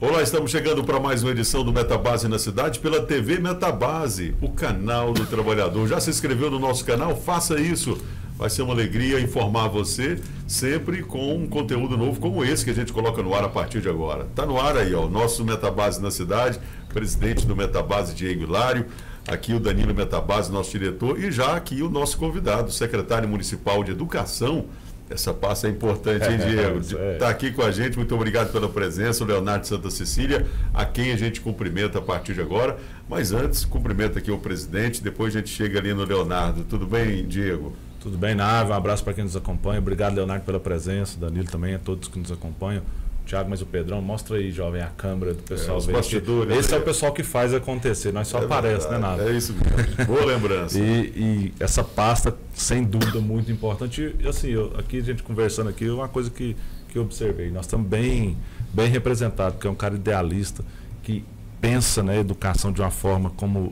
Olá, estamos chegando para mais uma edição do Metabase na Cidade pela TV Metabase, o canal do trabalhador. Já se inscreveu no nosso canal? Faça isso. Vai ser uma alegria informar você sempre com um conteúdo novo como esse que a gente coloca no ar a partir de agora. Está no ar aí, ó, o nosso Metabase na Cidade, presidente do Metabase, Diego Hilário, aqui o Danilo Metabase, nosso diretor, e já aqui o nosso convidado, o secretário municipal de Educação. Essa pasta é importante, hein, Diego? Está aqui com a gente, muito obrigado pela presença, o Leonardo Santa Cecília, a quem a gente cumprimenta a partir de agora. Mas antes, cumprimenta aqui o presidente, depois a gente chega ali no Leonardo. Tudo bem, Diego? Tudo bem, Nave, um abraço para quem nos acompanha. Obrigado, Leonardo, pela presença, Danilo também, a todos que nos acompanham. Thiago, mas o Pedrão, mostra aí, jovem, a câmera do pessoal. Os bastidores. Esse é o pessoal que faz acontecer, nós só aparece, né, Nave? É isso mesmo, boa lembrança. E essa pasta, sem dúvida, muito importante. E assim, aqui a gente conversando aqui, uma coisa que eu observei, nós estamos bem representados, porque é um cara idealista, que pensa na educação de uma forma como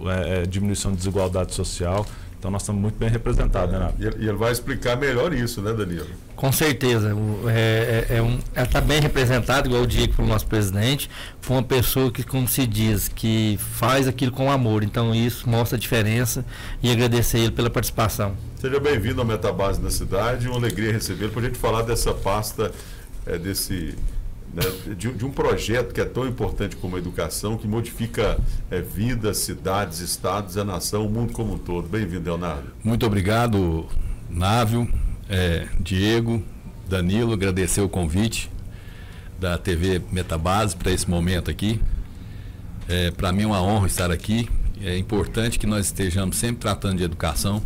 diminuição de desigualdade social. Então nós estamos muito bem representados, né, Nave? E ele vai explicar melhor isso, né, Danilo? Com certeza. Ela está bem representada, igual o Diego foi o nosso presidente, foi uma pessoa que, como se diz, que faz aquilo com amor. Então isso mostra a diferença e agradecer ele pela participação. Seja bem-vindo ao Metabase na Cidade, uma alegria recebê-lo para a gente falar dessa pasta, de um projeto que é tão importante como a educação, que modifica vidas, cidades, estados, a nação, o mundo como um todo. Bem-vindo, Leonardo. Muito obrigado, Návio, Diego, Danilo, agradecer o convite da TV Metabase para esse momento aqui. Para mim é uma honra estar aqui. É importante que nós estejamos sempre tratando de educação.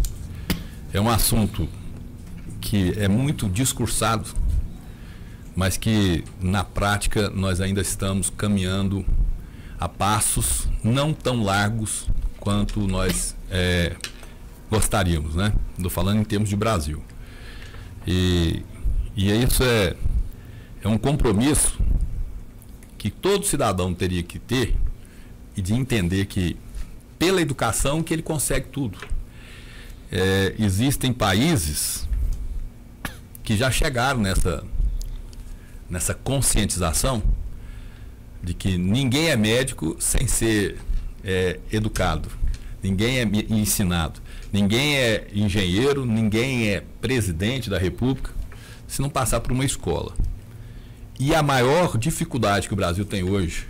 É um assunto que é muito discursado, mas que na prática nós ainda estamos caminhando a passos não tão largos quanto nós gostaríamos, né? Estou falando em termos de Brasil. E isso é um compromisso que todo cidadão teria que ter e de entender que pela educação que ele consegue tudo. Existem países que já chegaram nessa conscientização de que ninguém é médico sem ser educado, ninguém é ensinado, ninguém é engenheiro, ninguém é presidente da República se não passar por uma escola. E a maior dificuldade que o Brasil tem hoje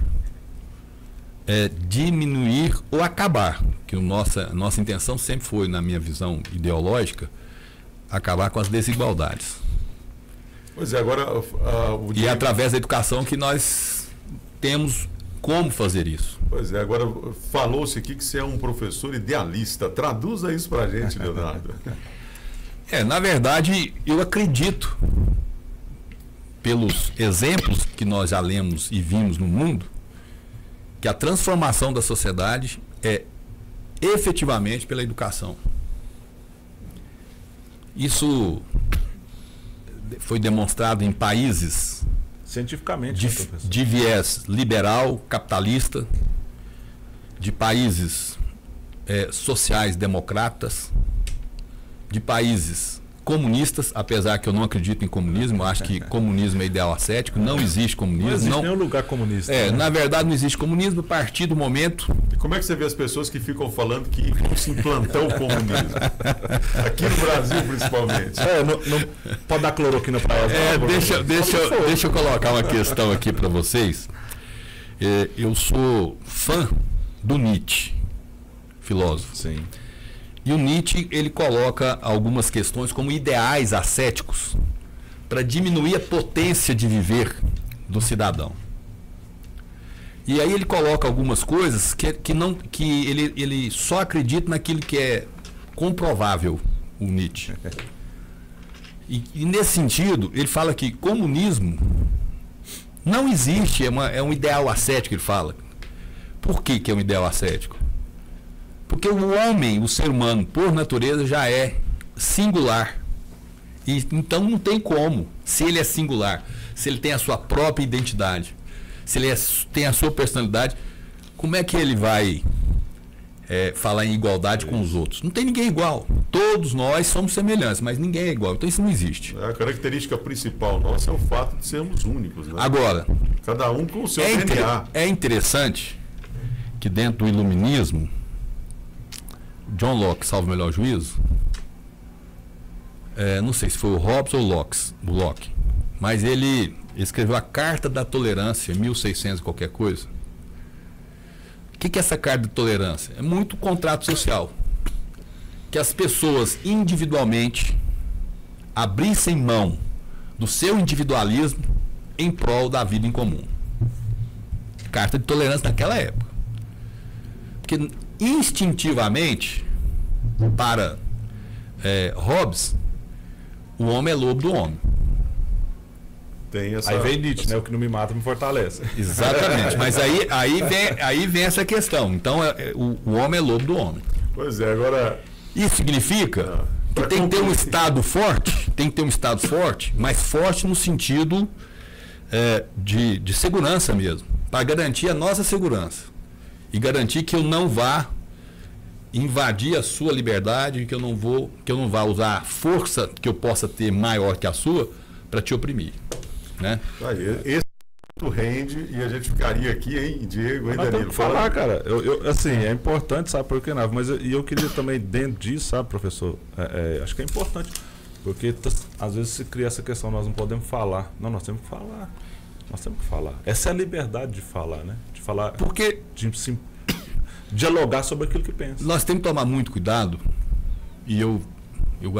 é diminuir ou acabar, que nossa intenção sempre foi, na minha visão ideológica, acabar com as desigualdades. Pois é, agora... E é através da educação que nós temos como fazer isso. Pois é, agora falou-se aqui que você é um professor idealista. Traduza isso para a gente, Leonardo. Na verdade, eu acredito, pelos exemplos que nós já lemos e vimos no mundo, que a transformação da sociedade é efetivamente pela educação. Isso foi demonstrado em países cientificamente de viés liberal, capitalista, de países sociais democratas, de países comunistas, apesar que eu não acredito em comunismo, eu acho que comunismo é ideal ascético, não existe comunismo. Não existe nenhum lugar comunista. Na verdade não existe comunismo a partir do momento... E como é que você vê as pessoas que ficam falando que vão se implantar o comunismo? Aqui no Brasil, principalmente. Não pode dar cloroquina para elas. Deixa eu colocar uma questão aqui para vocês. Eu sou fã do Nietzsche, filósofo. Sim. E o Nietzsche, ele coloca algumas questões como ideais ascéticos para diminuir a potência de viver do cidadão. E aí ele coloca algumas coisas que ele só acredita naquilo que é comprovável, o Nietzsche. E nesse sentido, ele fala que comunismo não existe, é um ideal ascético, ele fala. Por que é um ideal ascético? Porque o homem, o ser humano, por natureza, já é singular. E então não tem como, se ele é singular, se ele tem a sua própria identidade, se ele tem a sua personalidade, como é que ele vai falar em igualdade com os outros? Não tem ninguém igual. Todos nós somos semelhantes, mas ninguém é igual. Então isso não existe. A característica principal nossa é o fato de sermos únicos, né? Agora, Cada um com o seu DNA. É interessante que dentro do iluminismo, John Locke, salvo o melhor juízo, não sei se foi o Hobbes ou o Locke, mas ele escreveu a Carta da Tolerância, 1600 e qualquer coisa. O que é essa Carta da Tolerância? É muito contrato social. Que as pessoas individualmente abrissem mão do seu individualismo em prol da vida em comum. Carta de tolerância naquela época. Porque instintivamente, para Hobbes, o homem é lobo do homem. Tem essa... Aí vem Nietzsche, né? O que não me mata me fortalece. Exatamente. Mas aí vem essa questão. Então, o homem é lobo do homem. Pois é, agora... Isso significa que tem que ter um Estado forte, mas forte no sentido de segurança mesmo, para garantir a nossa segurança e garantir que eu não vá invadir a sua liberdade, que eu não vá usar a força que eu possa ter maior que a sua para te oprimir, né? Aí, esse rende e a gente ficaria aqui, hein, Diego, hein, Mas Danilo? tem que falar, cara. Assim, é importante, sabe por que não? Mas eu queria também, dentro disso, sabe, professor? Acho que é importante. Porque às vezes se cria essa questão, nós não podemos falar. Não, nós temos que falar. Nós temos que falar. Essa é a liberdade de falar, né? De falar. Porque dialogar sobre aquilo que pensa. Nós temos que tomar muito cuidado. E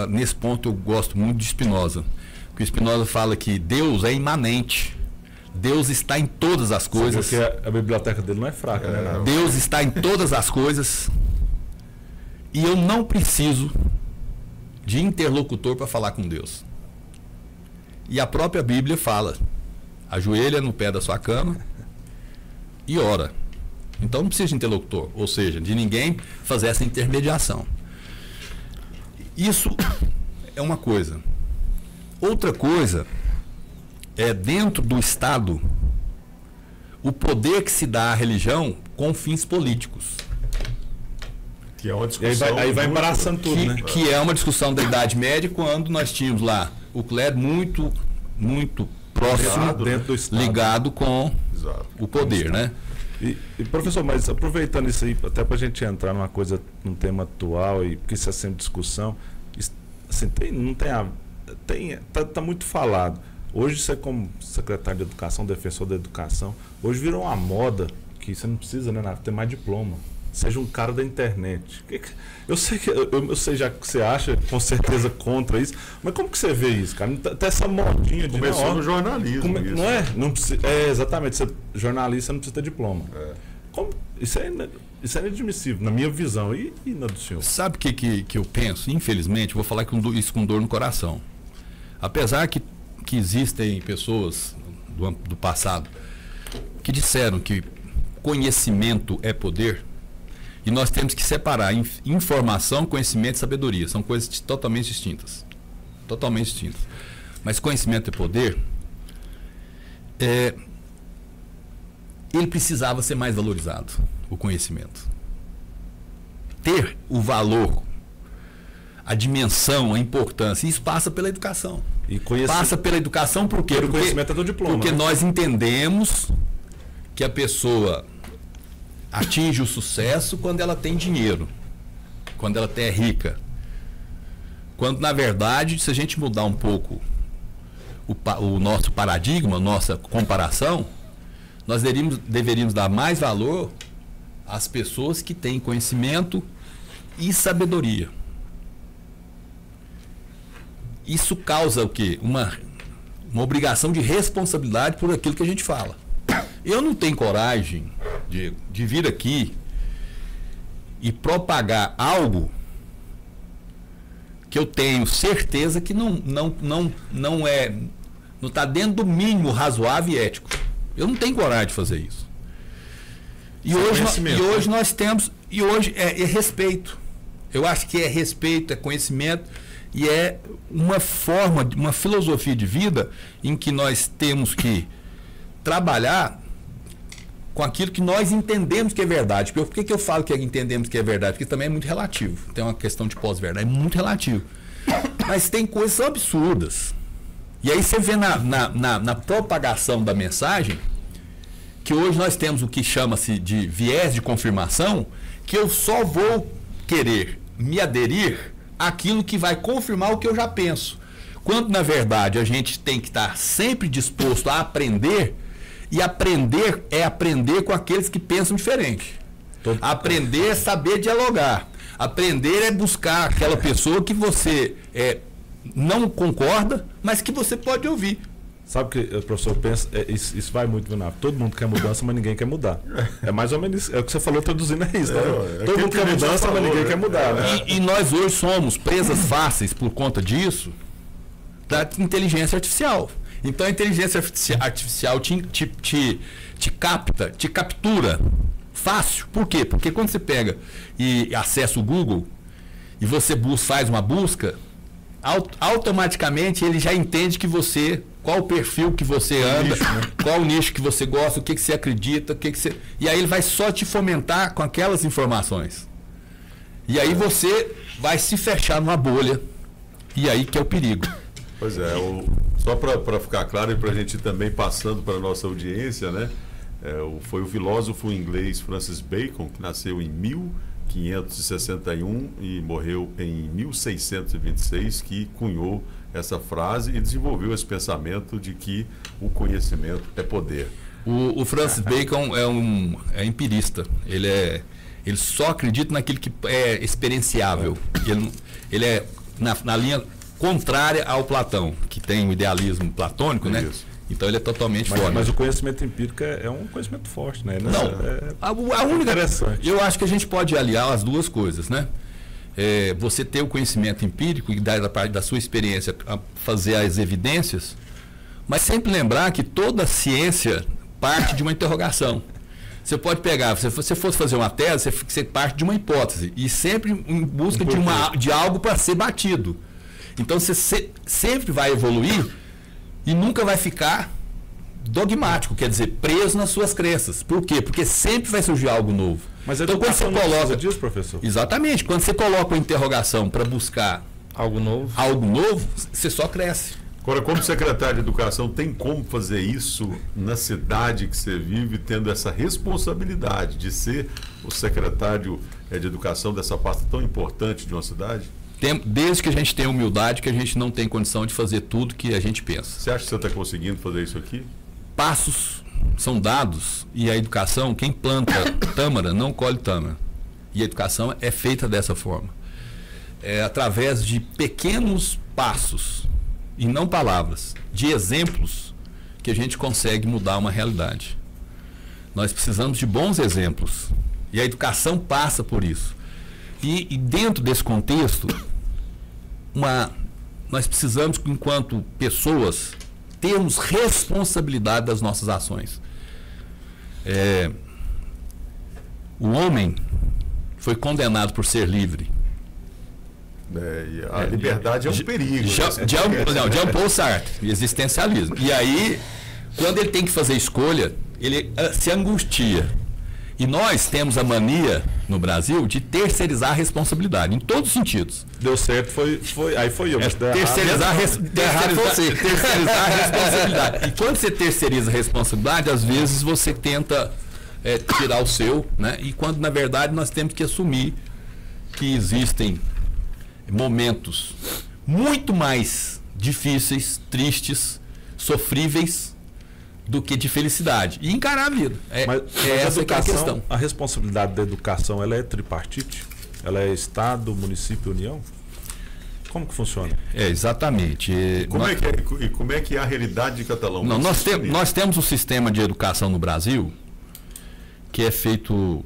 nesse ponto eu gosto muito de Spinoza. Porque Spinoza fala que Deus é imanente. Deus está em todas as coisas. Porque a biblioteca dele não é fraca, né? Deus está em todas as coisas. E eu não preciso de interlocutor para falar com Deus. E a própria Bíblia fala: ajoelha no pé da sua cama e ora. Então não precisa de interlocutor, ou seja, de ninguém fazer essa intermediação. Isso é uma coisa. Outra coisa é, dentro do Estado, o poder que se dá à religião com fins políticos. Que é uma discussão. Aí vai embaraçando tudo, né? Que é uma discussão da Idade Média, quando nós tínhamos lá o clero muito próximo, dentro do Estado, ligado com o poder, né? E, professor, mas aproveitando isso aí, até para a gente entrar num tema atual, e porque isso é sempre discussão, assim, tá muito falado. Hoje você, como secretário de Educação, defensor da educação, hoje virou uma moda que você não precisa, né, ter mais diploma. Seja um cara da internet. Eu sei já que você acha com certeza contra isso, mas como que você vê isso, cara? Tem essa modinha de... Começou no jornalismo. Não é? Não precisa, exatamente. Você, jornalista não precisa ter diploma. Isso é inadmissível, na minha visão. E na do senhor? Sabe o que eu penso? Infelizmente, vou falar isso com dor no coração. Apesar que existem pessoas do passado que disseram que conhecimento é poder, e nós temos que separar informação, conhecimento e sabedoria. São coisas totalmente distintas. Totalmente distintas. Mas conhecimento é poder. Ele precisava ser mais valorizado, o conhecimento. Ter o valor, a dimensão, a importância. Isso passa pela educação. Passa pela educação por quê? Porque o conhecimento é do diploma. Porque nós entendemos que a pessoa atinge o sucesso quando ela tem dinheiro, quando ela é rica. Quando, na verdade, se a gente mudar um pouco o nosso paradigma, a nossa comparação, nós deveríamos dar mais valor às pessoas que têm conhecimento e sabedoria. Isso causa o quê? Uma obrigação de responsabilidade por aquilo que a gente fala. Eu não tenho coragem de vir aqui e propagar algo que eu tenho certeza que não está dentro do mínimo razoável e ético. Eu não tenho coragem de fazer isso. E hoje nós temos, e hoje é respeito. Eu acho que é respeito, é conhecimento e é uma forma, uma filosofia de vida em que nós temos que trabalhar com aquilo que nós entendemos que é verdade. Por que eu falo que entendemos que é verdade? Porque também é muito relativo. Tem uma questão de pós-verdade, é muito relativo. Mas tem coisas absurdas. E aí você vê na propagação da mensagem que hoje nós temos o que chama-se de viés de confirmação, que eu só vou querer me aderir àquilo que vai confirmar o que eu já penso. Quando, na verdade, a gente tem que estar sempre disposto a aprender, e aprender é aprender com aqueles que pensam diferente. Aprender é saber dialogar. Aprender é buscar aquela pessoa que você não concorda, mas que você pode ouvir. Sabe que o professor pensa, isso vai muito, todo mundo quer mudança, mas ninguém quer mudar. É mais ou menos isso, é o que você falou traduzindo, é isso. Todo mundo quer mudança, mas ninguém quer mudar. Né? E nós hoje somos presas fáceis por conta disso da inteligência artificial. Então a inteligência artificial te capta, te captura fácil. Por quê? Porque quando você pega e acessa o Google e você faz uma busca, automaticamente ele já entende que qual o perfil que você anda, qual o nicho que você gosta, o que você acredita, e aí ele vai só te fomentar com aquelas informações. E aí você vai se fechar numa bolha, e aí que é o perigo. Pois é, só para ficar claro e para a gente ir também passando para a nossa audiência, né? Foi o filósofo inglês Francis Bacon, que nasceu em 1561 e morreu em 1626, que cunhou essa frase e desenvolveu esse pensamento de que o conhecimento é poder. O Francis Bacon é empirista. Ele só acredita naquilo que é experienciável. Ele é na linha contrária ao Platão, que tem o idealismo platônico, né? Isso. Então ele é totalmente fora. Mas o conhecimento empírico é um conhecimento forte, né? A única interessante. Eu acho que a gente pode aliar as duas coisas, né? Você ter o conhecimento empírico e da parte da sua experiência fazer as evidências, mas sempre lembrar que toda ciência parte de uma interrogação. Você pode pegar, se você fosse fazer uma tese, você parte de uma hipótese e sempre em busca de algo para ser batido. Então você sempre vai evoluir e nunca vai ficar dogmático, quer dizer, preso nas suas crenças. Por quê? Porque sempre vai surgir algo novo. Mas então quando você coloca disso, professor? Exatamente. Quando você coloca uma interrogação para buscar algo novo, você só cresce. Agora, como secretário de Educação, tem como fazer isso na cidade que você vive, tendo essa responsabilidade de ser o secretário de Educação dessa pasta tão importante de uma cidade? Desde que a gente tenha humildade, que a gente não tem condição de fazer tudo que a gente pensa. Você acha que você está conseguindo fazer isso aqui? Passos são dados e a educação, quem planta tâmara não colhe tâmara. E a educação é feita dessa forma. Através de pequenos passos, e não palavras, de exemplos, que a gente consegue mudar uma realidade. Nós precisamos de bons exemplos. E a educação passa por isso. E dentro desse contexto, nós precisamos, enquanto pessoas, termos responsabilidade das nossas ações. O homem foi condenado por ser livre. A liberdade é um perigo. Jean-Paul Sartre, existencialismo. E aí, quando ele tem que fazer escolha, ele se angustia. E nós temos a mania, no Brasil, de terceirizar a responsabilidade, em todos os sentidos. Deu certo, aí foi eu. Terceirizar a responsabilidade. E quando você terceiriza a responsabilidade, às vezes você tenta tirar o seu, né? E quando, na verdade, nós temos que assumir que existem momentos muito mais difíceis, tristes, sofríveis, do que de felicidade. E encarar a vida. Essa é a questão. A responsabilidade da educação, ela é tripartite? Ela é Estado, município e União? Como que funciona? Exatamente. Como é que é a realidade de Catalão? Não, nós temos um sistema de educação no Brasil que é feito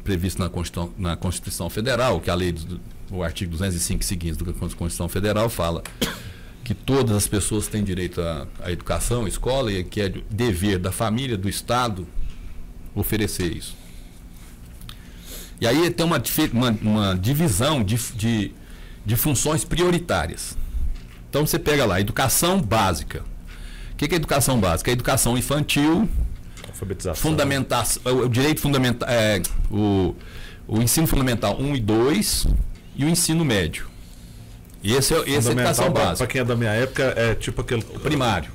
previsto na Constituição Federal, que a lei o artigo 205 e seguintes da Constituição Federal fala que todas as pessoas têm direito à educação, à escola, e que é dever da família, do Estado, oferecer isso. E aí tem uma divisão de funções prioritárias. Então você pega lá, educação básica. O que é educação básica? É educação infantil, alfabetização, fundamentação, o direito fundamental, o ensino fundamental 1 e 2 e o ensino médio. E esse é a educação básica. Para quem é da minha época, é tipo aquele... Primário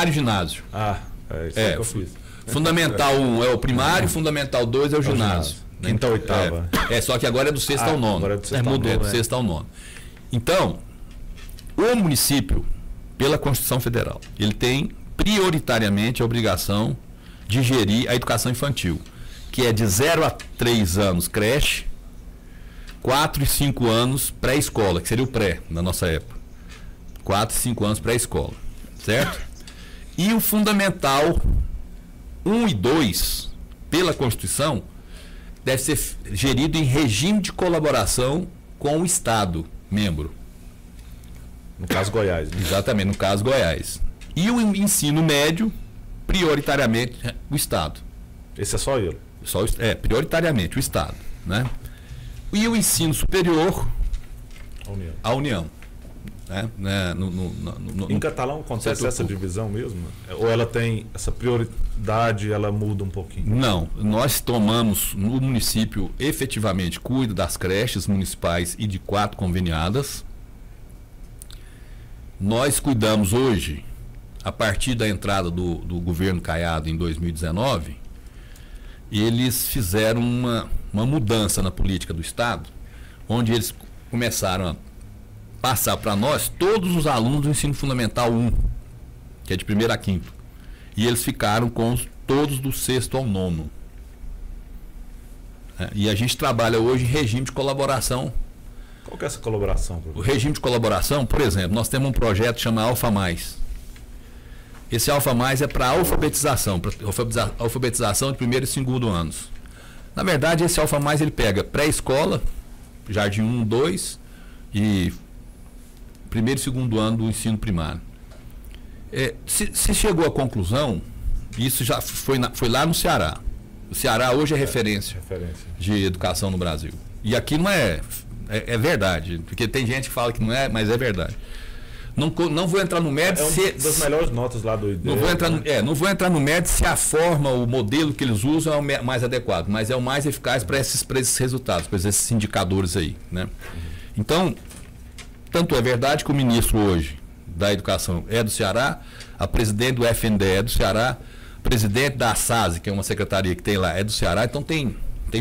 e ginásio. Isso que eu fiz. Fundamental 1 é o primário, Fundamental 2 é o ginásio. Quinta, oitava. Só que agora é do sexto ao nono. Agora é do sexto ao Mudou, nono. do sexto ao nono. Então, o município, pela Constituição Federal, ele tem prioritariamente a obrigação de gerir a educação infantil, que é de 0 a 3 anos creche, 4 e 5 anos pré-escola, que seria o pré na nossa época. 4 e 5 anos pré-escola, certo? E o fundamental 1 e 2, pela Constituição, deve ser gerido em regime de colaboração com o Estado membro. No caso, Goiás. Né? Exatamente, no caso Goiás. E o ensino médio, prioritariamente, o Estado. Esse é só ele. Prioritariamente o Estado. Né? E o ensino superior, a União. Né? Em Catalão acontece essa divisão mesmo? Ou ela tem essa prioridade, ela muda um pouquinho? Não, nós tomamos, no município efetivamente cuida das creches municipais e de 4 conveniadas. Nós cuidamos hoje, a partir da entrada do governo Caiado em 2019, eles fizeram uma mudança na política do Estado, onde eles começaram a passar para nós todos os alunos do ensino fundamental 1, que é de 1º a 5º. E eles ficaram com todos do 6º ao 9º. E a gente trabalha hoje em regime de colaboração. Qual que é essa colaboração? O regime de colaboração, por exemplo, nós temos um projeto que chama Alfa Mais. Esse Alfa Mais é para alfabetização, de 1º e 2º anos. Na verdade, esse Alfa Mais ele pega pré-escola, jardim 1, 2 e 1º e 2º ano do ensino primário. Se chegou à conclusão, isso já foi lá no Ceará. O Ceará hoje é referência de educação no Brasil. E aqui não é verdade, porque tem gente que fala que não é, mas é verdade. Não vou entrar no mérito das melhores notas lá do IDE. Não vou entrar no mérito se a forma, o modelo que eles usam é o mais adequado, mas é o mais eficaz para esses resultados, para esses indicadores aí, né? Então, tanto é verdade que o ministro hoje da Educação é do Ceará, a presidente do FNDE é do Ceará, a presidente da SASE, que é uma secretaria que tem lá, é do Ceará, então tem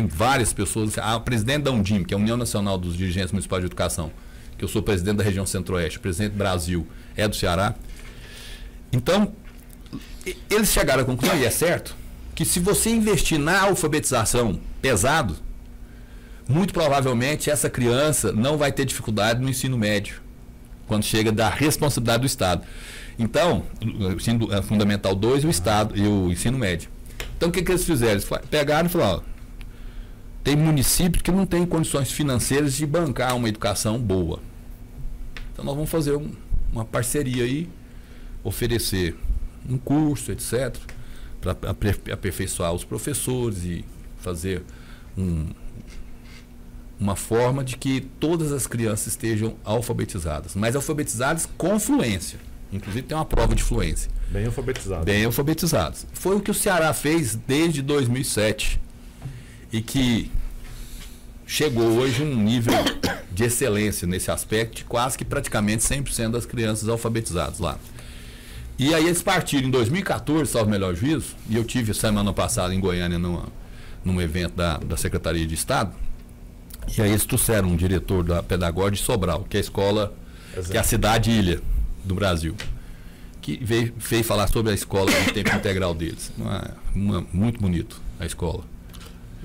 várias pessoas, a presidente da UNDIM, que é a União Nacional dos Dirigentes Municipais de Educação, que eu sou presidente da região Centro-Oeste, presidente do Brasil é do Ceará. Então, eles chegaram à conclusão, e é certo, que se você investir na alfabetização pesado, muito provavelmente essa criança não vai ter dificuldade no ensino médio, quando chega da responsabilidade do Estado. Então, o ensino fundamental 2 e o Estado e o ensino médio. Então, o que eles fizeram? Eles pegaram e falaram, tem municípios que não têm condições financeiras de bancar uma educação boa. Então nós vamos fazer uma parceria aí, oferecer um curso, etc., para aperfeiçoar os professores e fazer uma forma de que todas as crianças estejam alfabetizadas, mas alfabetizadas com fluência. Inclusive tem uma prova de fluência. Bem alfabetizadas. Bem alfabetizadas. Foi o que o Ceará fez desde 2007 e que chegou hoje a um nível de excelência nesse aspecto, de quase que praticamente 100% das crianças alfabetizadas lá. E aí eles partiram em 2014, salvo melhor juízo, e eu tive semana passada em Goiânia num evento da Secretaria de Estado, e aí eles trouxeram um diretor da Pedagógica de Sobral, que é a escola, que é a cidade ilha do Brasil, que veio falar sobre a escola de tempo integral deles. Muito bonito a escola.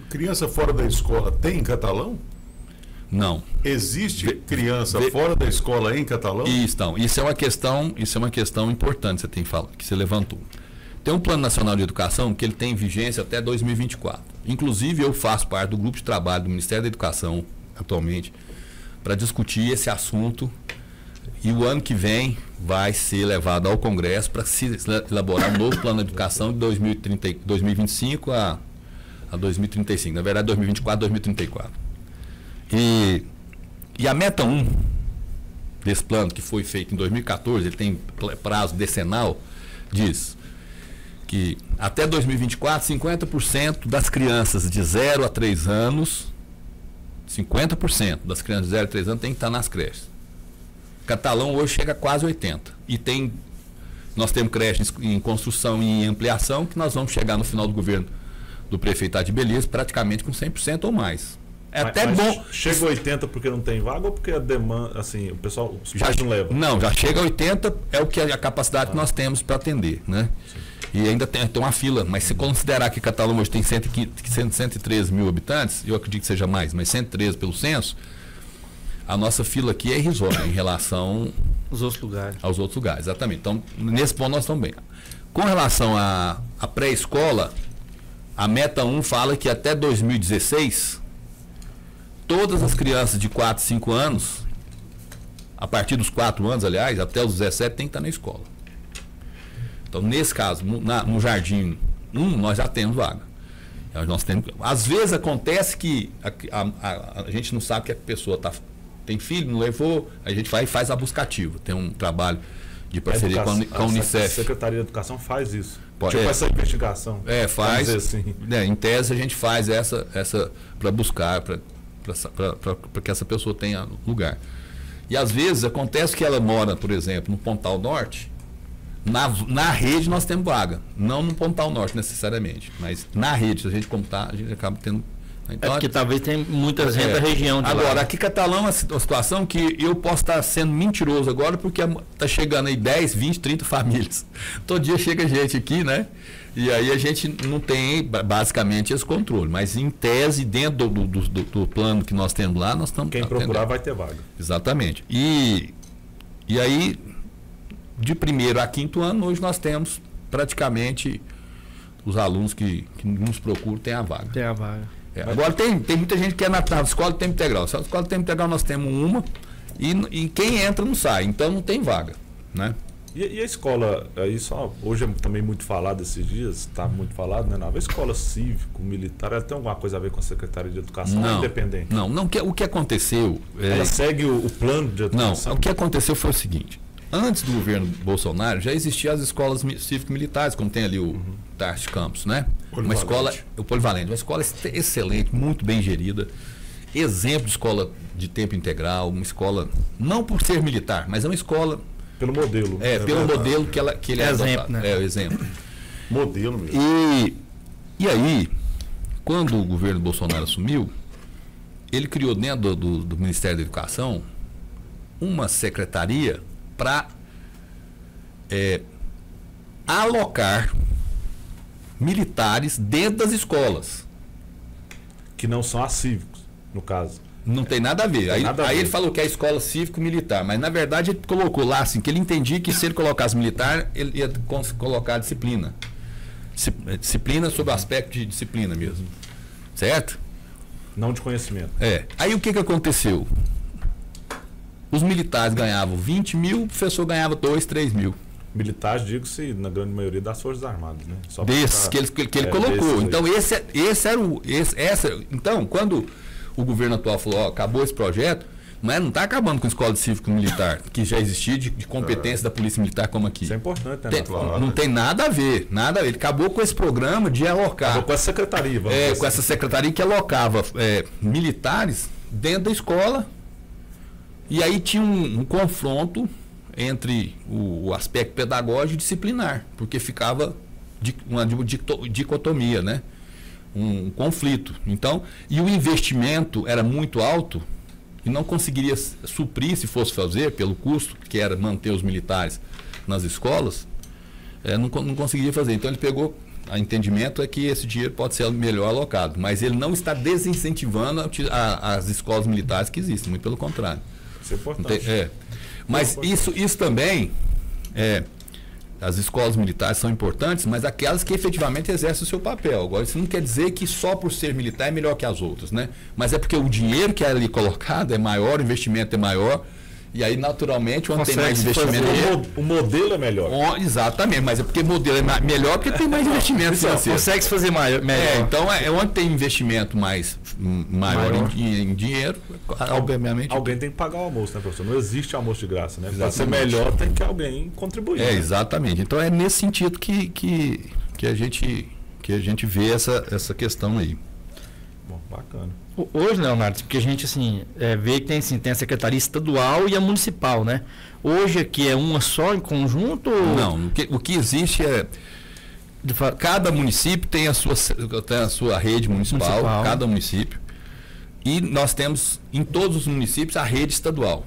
Criança fora da escola tem catalão? Não. Existe criança fora da escola em catalão? Isso é uma questão importante que você levantou. Tem um Plano Nacional de Educação que ele tem vigência até 2024. Inclusive, eu faço parte do grupo de trabalho do Ministério da Educação atualmente para discutir esse assunto. E o ano que vem vai ser levado ao Congresso para se elaborar um novo plano de educação de 2025 a 2035. Na verdade, 2024 a 2034. E a meta 1 desse plano, que foi feito em 2014, ele tem prazo decenal, diz que até 2024, 50% das crianças de 0 a 3 anos, 50% das crianças de 0 a 3 anos tem que estar nas creches. Catalão hoje chega a quase 80%. E tem Nós temos creches em construção e em ampliação, que nós vamos chegar no final do governo do prefeito Adibelias praticamente com 100% ou mais. É até bom. Chega a 80 porque não tem vaga ou porque a demanda, assim, o pessoal já não leva? Não, já chega a 80, é o que a capacidade que nós temos para atender, né? Sim. E ainda tem uma fila, mas se considerar que Catalão hoje tem 113 mil habitantes, eu acredito que seja mais, mas 113 pelo censo, a nossa fila aqui é irrisória em relação aos outros lugares. Exatamente. Então, nesse ponto nós estamos bem. Com relação à pré-escola, a Meta 1 fala que até 2016, todas as crianças de 4, 5 anos, a partir dos 4 anos, aliás, até os 17, tem que estar na escola. Então, nesse caso, no Jardim 1, nós já temos vaga. Nós temos, às vezes acontece que a gente não sabe que a pessoa tem filho, não levou, a gente vai e faz a buscativa. Tem um trabalho de parceria com a Unicef. A Secretaria de Educação faz isso. Pode, essa investigação. Faz. Assim. Em tese, a gente faz essa para buscar, para que essa pessoa tenha lugar. E às vezes acontece que ela mora, por exemplo, no Pontal Norte. Na rede nós temos vaga, não no Pontal Norte necessariamente, mas na rede, se a gente contar, a gente acaba tendo. Então, porque talvez tem muita gente da região de agora, lá. aqui Catalão é uma situação que eu posso estar sendo mentiroso agora, porque está chegando aí 10, 20, 30 famílias. Todo dia chega gente aqui, né? E aí a gente não tem basicamente esse controle. Mas em tese, dentro do plano que nós temos lá, nós estamos. Quem procurar vai ter vaga. Exatamente. E aí, de 1º a 5º ano, hoje nós temos praticamente os alunos que nos procuram têm a vaga. Tem a vaga. Agora tem muita gente que é na escola de tempo integral. Na escola de tempo integral nós temos uma e quem entra não sai, então não tem vaga, né? E a escola, hoje é também muito falado esses dias, está muito falado, né? A escola cívico-militar, ela tem alguma coisa a ver com a Secretaria de Educação não, independente? Não, o que aconteceu... Ela segue o plano de educação? Não, o que aconteceu foi o seguinte, antes do governo Bolsonaro já existiam as escolas cívico-militares, como tem ali o Tarte Campos, né? Uma escola, o Polivalente, uma escola excelente, muito bem gerida, exemplo de escola de tempo integral, uma escola, não por ser militar, mas é uma escola... Pelo modelo. Pelo modelo que ele é exemplo, adotado. né? É o exemplo. Modelo mesmo. E aí, quando o governo Bolsonaro assumiu, ele criou dentro do Ministério da Educação uma secretaria para alocar militares dentro das escolas. Que não são as cívicos, no caso. Não tem nada a ver. Aí ele falou que é a escola cívico-militar, mas na verdade ele colocou lá assim, que ele entendia que se ele colocasse militar, ele ia colocar disciplina. Disciplina sob o aspecto de disciplina mesmo. Certo? Não de conhecimento. Aí o que aconteceu? Os militares ganhavam 20 mil, o professor ganhava 2, 3 mil. Militares, digo-se, na grande maioria das Forças Armadas, né? Só desses que ele colocou. Então, então, quando o governo atual falou, acabou esse projeto, mas não está acabando com a escola de cívico-militar, que já existia de competência da Polícia Militar como aqui. Isso é importante, né? Não tem nada a ver, nada a ver. Ele acabou com esse programa de alocar. Acabou com essa secretaria, vamos dizer com essa secretaria que alocava militares dentro da escola, e aí tinha um confronto entre o aspecto pedagógico e disciplinar, porque ficava uma dicotomia, né? Um conflito. Então, e o investimento era muito alto e não conseguiria suprir, se fosse fazer, pelo custo que era manter os militares nas escolas, não conseguiria fazer. Então ele pegou, o entendimento é que esse dinheiro pode ser melhor alocado, mas ele não está desincentivando as escolas militares que existem, muito pelo contrário. Isso é importante. Mas isso também, as escolas militares são importantes, mas aquelas que efetivamente exercem o seu papel. Agora, isso não quer dizer que só por ser militar é melhor que as outras, né? Mas é porque o dinheiro que é ali colocado é maior, o investimento é maior, e aí, naturalmente, onde tem mais investimento... O modelo é melhor. Exatamente, mas é porque o modelo é melhor porque tem mais investimento financeiro. Consegue se fazer melhor. Então, onde tem investimento maior em dinheiro, obviamente... Alguém tem que pagar o almoço, né, professor? Não existe almoço de graça, né? Para ser melhor, tem que alguém contribuir. Né? Exatamente. Então, é nesse sentido que a gente vê essa questão aí. Bom, bacana. Hoje, Leonardo, porque a gente assim, vê que tem a Secretaria Estadual e a Municipal, né? Hoje aqui é uma só em conjunto? Não, o que existe é... Cada município tem a sua rede municipal, cada município. E nós temos, em todos os municípios, a rede estadual.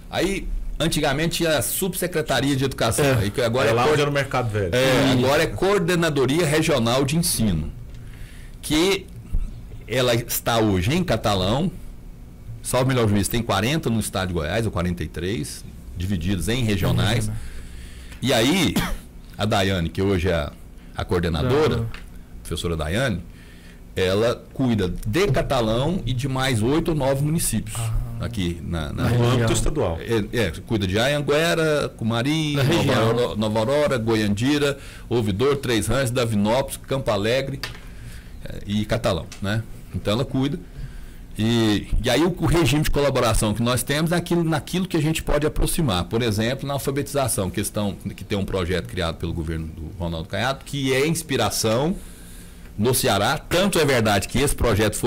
Aí, antigamente, tinha a Subsecretaria de Educação. Aí, agora lá onde era no Mercado Velho. Agora é Coordenadoria Regional de Ensino. Que ela está hoje em Catalão. Salvo melhor juízo, tem 40 no estado de Goiás, ou 43, divididos em regionais. E aí, a Daiane, que hoje é a coordenadora, a professora Daiane, ela cuida de Catalão e de mais 8 ou 9 municípios aqui no âmbito estadual. Cuida de Anhanguera, Cumari, Nova Aurora, Goiandira, Ouvidor, Três Rãs, Davinópolis, Campo Alegre e Catalão, né? Então ela cuida. E aí o regime de colaboração que nós temos é naquilo que a gente pode aproximar. Por exemplo, na alfabetização, que tem um projeto criado pelo governo do Ronaldo Caiado, que é inspiração no Ceará. Tanto é verdade que esse projeto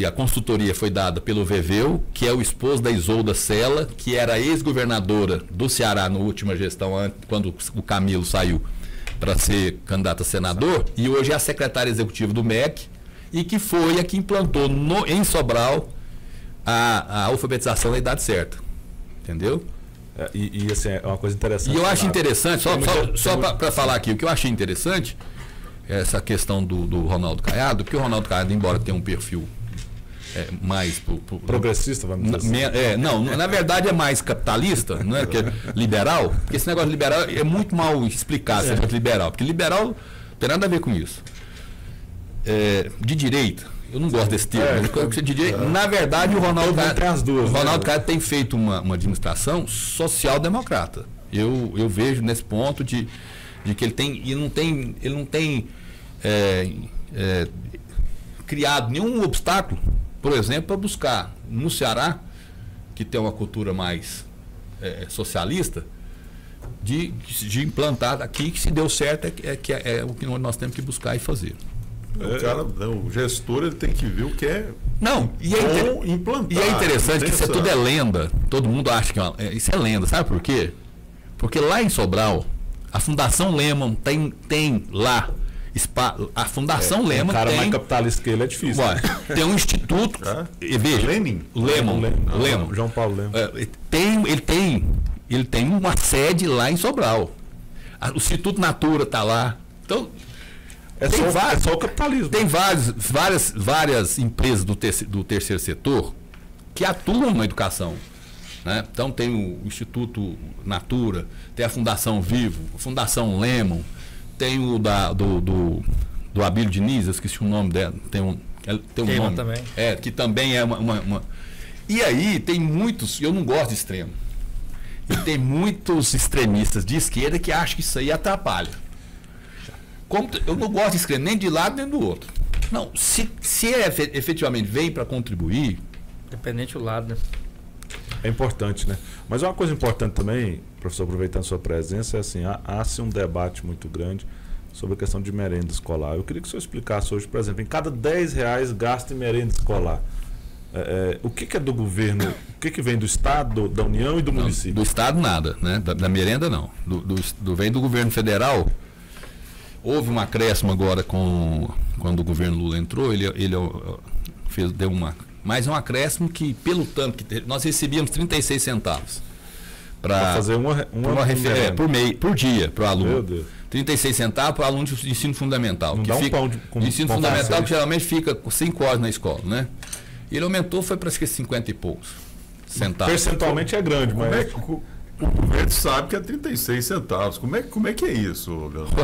a consultoria foi dada pelo Veveu, que é o esposo da Isolda Sela, que era ex-governadora do Ceará na última gestão, quando o Camilo saiu para ser candidato a senador, e hoje é a secretária executiva do MEC, e que foi a que implantou em Sobral a alfabetização da idade certa. Entendeu? E assim, é uma coisa interessante. E eu acho interessante, só para falar aqui, o que eu achei interessante, essa questão do Ronaldo Caiado, porque o Ronaldo Caiado, embora tenha um perfil mais progressista, vamos dizer assim. Não, na verdade é mais capitalista, não é? Que é liberal, porque esse negócio de liberal é muito mal explicado, esse negócio de liberal, porque liberal não tem nada a ver com isso. De direita, eu não gosto desse termo, de direita, na verdade o Ronaldo Caiado tem feito uma administração social-democrata. Eu vejo nesse ponto de que ele não tem criado nenhum obstáculo, por exemplo, para buscar no Ceará, que tem uma cultura mais socialista, de implantar aqui, que se deu certo é o que nós temos que buscar e fazer. O gestor ele tem que ver o que é bom implantar. E é interessante que isso tudo é lenda. Todo mundo acha que isso é lenda. Sabe por quê? Porque lá em Sobral, a Fundação Lehman tem lá. A Fundação Lehman. Um cara mais capitalista que ele é difícil. Tem um instituto. Veja, Lehman. João Paulo Lehman. Ele tem uma sede lá em Sobral. O Instituto Natura está lá. Então. É só o capitalismo. Tem várias empresas do terceiro setor que atuam na educação. Né? Então tem o Instituto Natura, tem a Fundação Vivo, a Fundação Lehman, tem o do Abílio Diniz, eu esqueci o nome dela, tem um nome também. Que também é uma. E aí tem muitos, eu não gosto de extremo, e tem muitos extremistas de esquerda que acham que isso aí atrapalha. Eu não gosto de escrever nem de lado nem do outro. Não, se efetivamente vem para contribuir. Independente do lado, né? É importante, né? Mas uma coisa importante também, professor, aproveitando sua presença, é assim, há-se um debate muito grande sobre a questão de merenda escolar. Eu queria que o senhor explicasse hoje, por exemplo, em cada R$10 gasto em merenda escolar. O que é do governo, o que vem do Estado, da União e do município? Do Estado nada, né? Da merenda não. Vem do governo federal. Houve um acréscimo agora quando o governo Lula entrou, ele deu mais um acréscimo que, pelo tanto que nós recebíamos 36 centavos para fazer por dia para o aluno. Meu Deus. 36 centavos para o aluno de ensino fundamental. Não que dá fica, um pão de ensino fundamental que geralmente fica 5 horas na escola, né? Ele aumentou, foi para 50 e poucos centavos. Percentualmente é grande, mas... O governo sabe que é 36 centavos. Como é que é isso, Leandro?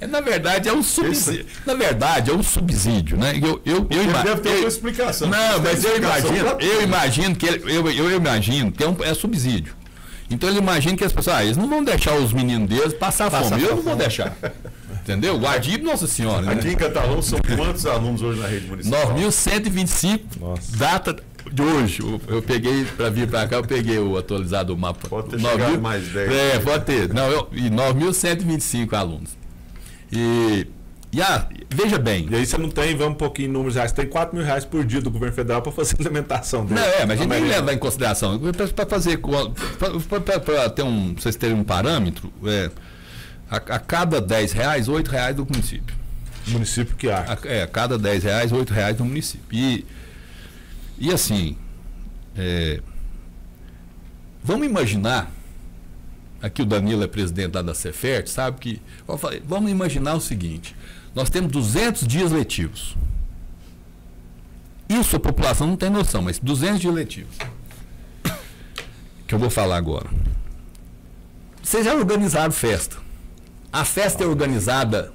Na verdade, é um subsídio. Na verdade, é um subsídio, né? Deve ter uma explicação. Não, mas eu imagino que é subsídio. Então ele imagina que as pessoas, eles não vão deixar os meninos deles passar fome. Eu não vou deixar. Entendeu? Guardibe, Nossa Senhora. Aqui em Catalão são quantos alunos hoje na rede municipal? 9.125. Data de hoje. Eu peguei, para vir para cá, eu peguei o atualizado do mapa. Pode ter chegado mais 10. Pode ter. 9.125 alunos. E Veja bem. E aí você não tem, vamos um pouquinho em números reais, tem R$4.000 por dia do governo federal para fazer a alimentação dele. Não, mas a gente tem que levar em consideração. Para fazer. Para ter vocês terem um parâmetro, a cada R$10, R$8 do município. O município que há. A cada R$10, R$8 do município. E assim, vamos imaginar, aqui o Danilo é presidente lá da Cefert, sabe que, vamos imaginar o seguinte, nós temos 200 dias letivos. Isso a população não tem noção, mas 200 dias letivos. Que eu vou falar agora. Vocês já organizaram festa? A festa é organizada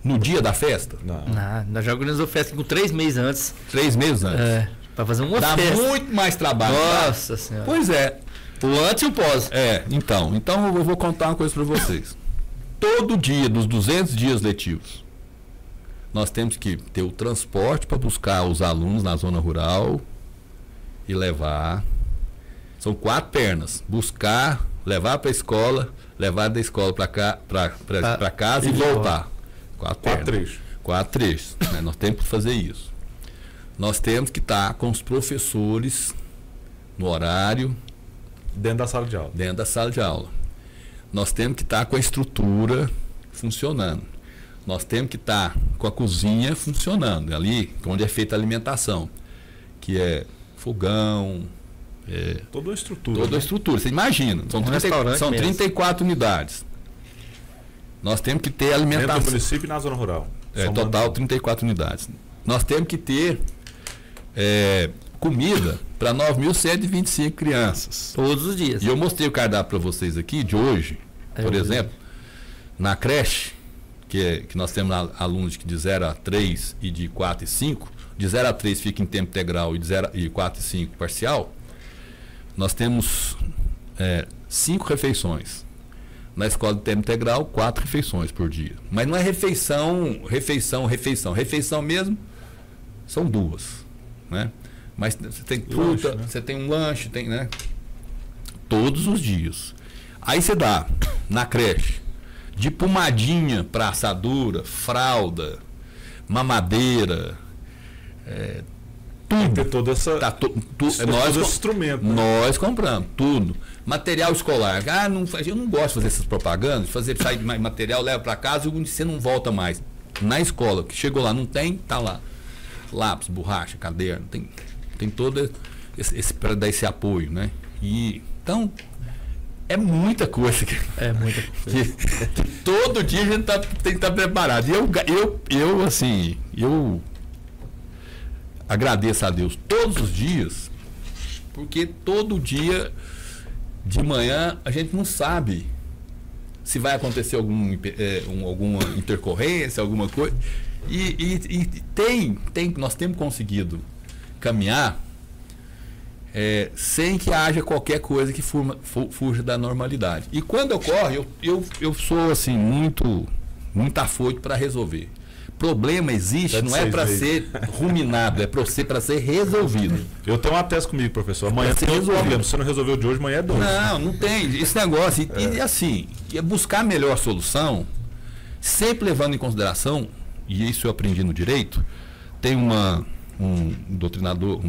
no dia da festa? Não, nós já organizamos festa com 3 meses antes. 3 meses antes? Para fazer uma festa. Dá muito mais trabalho. Nossa Senhora. Pois é. O antes e o pós. Então eu vou contar uma coisa para vocês. Todo dia dos 200 dias letivos, nós temos que ter o transporte para buscar os alunos na zona rural e levar. São 4 pernas. Buscar, levar para a escola, levar da escola para casa e voltar. 4 trechos. Né? Nós temos que fazer isso. Nós temos que estar com os professores no horário. Dentro da sala de aula. Dentro da sala de aula. Nós temos que estar com a estrutura funcionando. Nós temos que estar com a cozinha funcionando. Ali, onde é feita a alimentação. Que é fogão. Toda a estrutura. Toda a estrutura. Você imagina. São 34 unidades. Nós temos que ter alimentação. Dentro do município e na zona rural. Total 34 unidades. Nós temos que ter comida para 9.125 crianças. Todos os dias. E eu mostrei o cardápio para vocês aqui de hoje, por exemplo, na creche, que nós temos alunos de 0 a 3 e de 4 e 5. De 0 a 3 fica em tempo integral e 4 e 5 parcial. Nós temos 5 refeições. Na escola de tempo integral, 4 refeições por dia. Mas não é refeição. Refeição mesmo são 2. Né? Mas você tem fruta, lanche, né? Você tem um lanche, né? Todos os dias. Aí você dá, na creche, de pomadinha para assadura, fralda, mamadeira, tudo. Ter toda essa, nós instrumento. Né? Nós compramos tudo. Material escolar. Eu não gosto de fazer essas propagandas, sair material, leva para casa e você não volta mais. Na escola, que chegou lá, não tem, tá lá. Lápis, borracha, caderno, tem todo para dar esse apoio, né? Então, é muita coisa. É muita coisa. Que todo dia a gente tem que estar preparado. E eu agradeço a Deus todos os dias, porque todo dia de manhã a gente não sabe se vai acontecer alguma intercorrência, alguma coisa. Nós temos conseguido caminhar sem que haja qualquer coisa que fuja da normalidade. E quando ocorre, eu sou assim muito afoito para resolver. Problema existe, não é para ser ruminado, é para ser resolvido. Eu tenho uma tese comigo, professor. Amanhã tem outro problema. Se você não resolveu de hoje, amanhã é 2. Não tem. Esse negócio. E assim, buscar a melhor solução, sempre levando em consideração, e isso eu aprendi no direito, tem um doutrinador,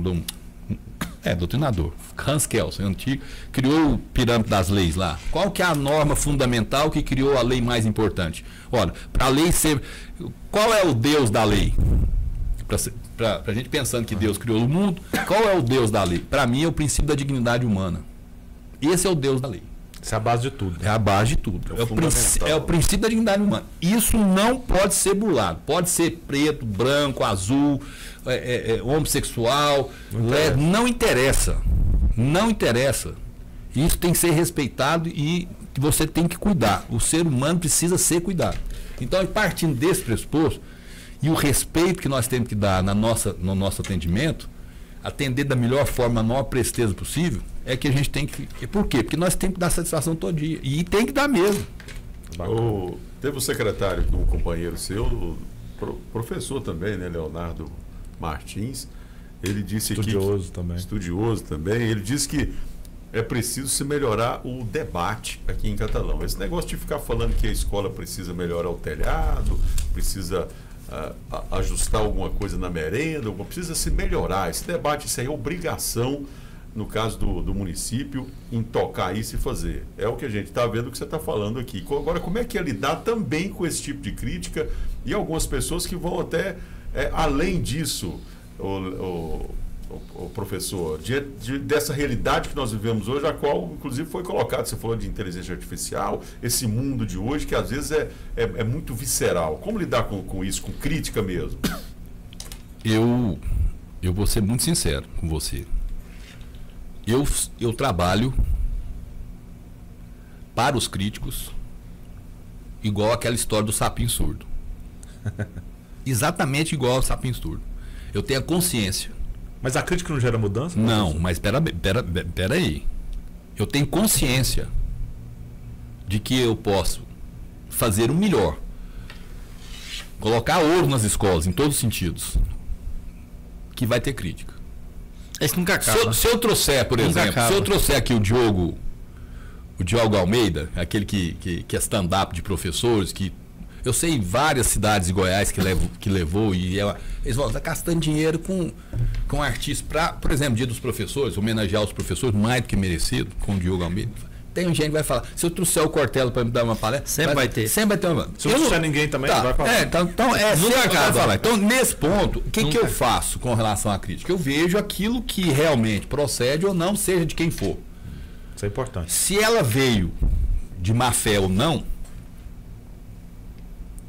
doutrinador, Hans Kelsen, antigo, criou o pirâmide das leis lá. Qual que é a norma fundamental que criou a lei mais importante? Olha, para a lei ser... Qual é o Deus da lei? Para a gente pensando que Deus criou o mundo, qual é o Deus da lei? Para mim é o princípio da dignidade humana. Esse é o Deus da lei. Isso é a base de tudo. É a base de tudo. É o princípio da dignidade humana. Isso não pode ser burlado. Pode ser preto, branco, azul, homossexual. Não interessa. Não interessa. Isso tem que ser respeitado e você tem que cuidar. O ser humano precisa ser cuidado. Então, partindo desse pressuposto e o respeito que nós temos que dar no nosso atendimento, atender da melhor forma, a maior presteza possível, é que a gente tem que... Por quê? Porque nós temos que dar satisfação todo dia. E tem que dar mesmo. Teve um secretário de um companheiro seu, professor também, né, Leonardo Martins. Ele disse estudioso também. Ele disse que é preciso se melhorar o debate aqui em Catalão. Esse negócio de ficar falando que a escola precisa melhorar o telhado, precisa ajustar alguma coisa na merenda, precisa se melhorar. Esse debate, isso aí é obrigação, no caso do município, em tocar isso e fazer. É o que a gente está vendo que você está falando aqui. Agora, como é que é lidar também com esse tipo de crítica e algumas pessoas que vão até além disso, o professor, dessa realidade que nós vivemos hoje, a qual, inclusive, foi colocado, você falou de inteligência artificial, esse mundo de hoje, que às vezes é muito visceral. Como lidar com isso, com crítica mesmo? Eu vou ser muito sincero com você. Eu trabalho para os críticos igual aquela história do sapinho surdo. Exatamente igual ao sapinho surdo. Eu tenho a consciência. Mas a crítica não gera mudança? Não, mas pera aí. Eu tenho consciência de que eu posso fazer o melhor. Colocar ouro nas escolas, em todos os sentidos. Que vai ter crítica. Isso nunca acaba. Se eu trouxer, por exemplo, se eu trouxer aqui o Diogo Almeida, aquele que é stand-up de professores, que eu sei em várias cidades de Goiás que levou e eles vão estar gastando dinheiro com artistas para, por exemplo, Dia dos Professores, homenagear os professores mais do que merecido, com o Diogo Almeida. Tem gente que vai falar, se eu trouxer o Cortella para me dar uma palestra, sempre vai ter uma. Se eu não trouxer ninguém também, vai falar. Nunca acaba. Então, nesse ponto, o que eu faço com relação à crítica? Eu vejo aquilo que realmente procede ou não, seja de quem for. Isso é importante. Se ela veio de má fé ou não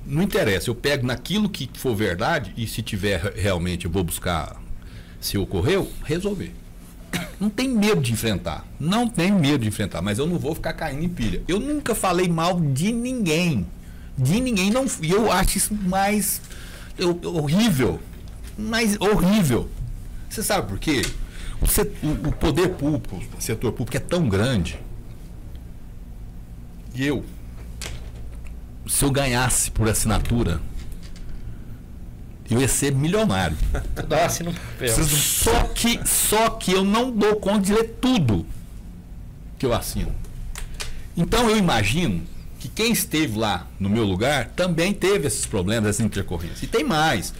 interessa. Eu pego naquilo que for verdade e se tiver realmente, eu vou buscar, se ocorreu, resolver. Não tem medo de enfrentar. Não tenho medo de enfrentar, mas eu não vou ficar caindo em pilha. Eu nunca falei mal de ninguém. De ninguém. Não, eu acho isso mais horrível. Mais horrível. Você sabe por quê? O poder público, o setor público é tão grande. E se eu ganhasse por assinatura, eu ia ser milionário. Só que eu não dou conta de ler tudo que eu assino. Então eu imagino que quem esteve lá no meu lugar também teve esses problemas, essas intercorrências. E tem mais.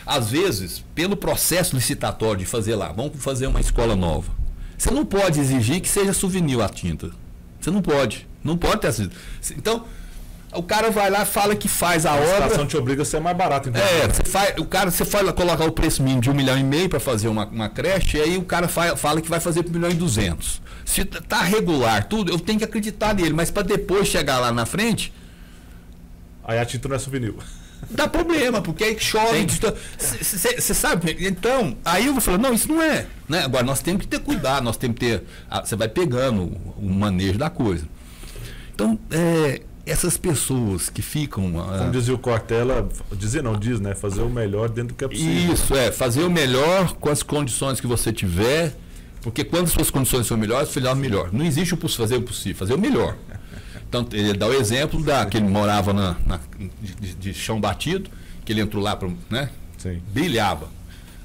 Às vezes, pelo processo licitatório de fazer lá, vamos fazer uma escola nova. Você não pode exigir que seja souvenir a tinta. Você não pode. Não pode ter essa. Então, o cara vai lá, fala que faz a obra. A licitação te obriga a ser mais barato. Então. Você vai lá colocar o preço mínimo de 1,5 milhão para fazer uma creche, e aí o cara fala que vai fazer por 1,2 milhão. Se tá regular tudo, eu tenho que acreditar nele, mas para depois chegar lá na frente. Aí a tinta não é souvenir. Dá problema, porque aí chove. Você sabe? Então, aí eu vou falar, não, isso não é. Né? Agora, nós temos que ter cuidado, nós temos que ter. Você vai pegando o manejo da coisa. Então, essas pessoas que ficam. Como dizia o Cortella, diz, né? Fazer o melhor dentro do que é possível. Isso, fazer o melhor com as condições que você tiver, porque quando as suas condições são melhores, você faz o melhor. Não existe fazer o possível, fazer o melhor. Então, ele dá o exemplo que ele morava de chão batido, que ele entrou lá, né? Sim. Brilhava.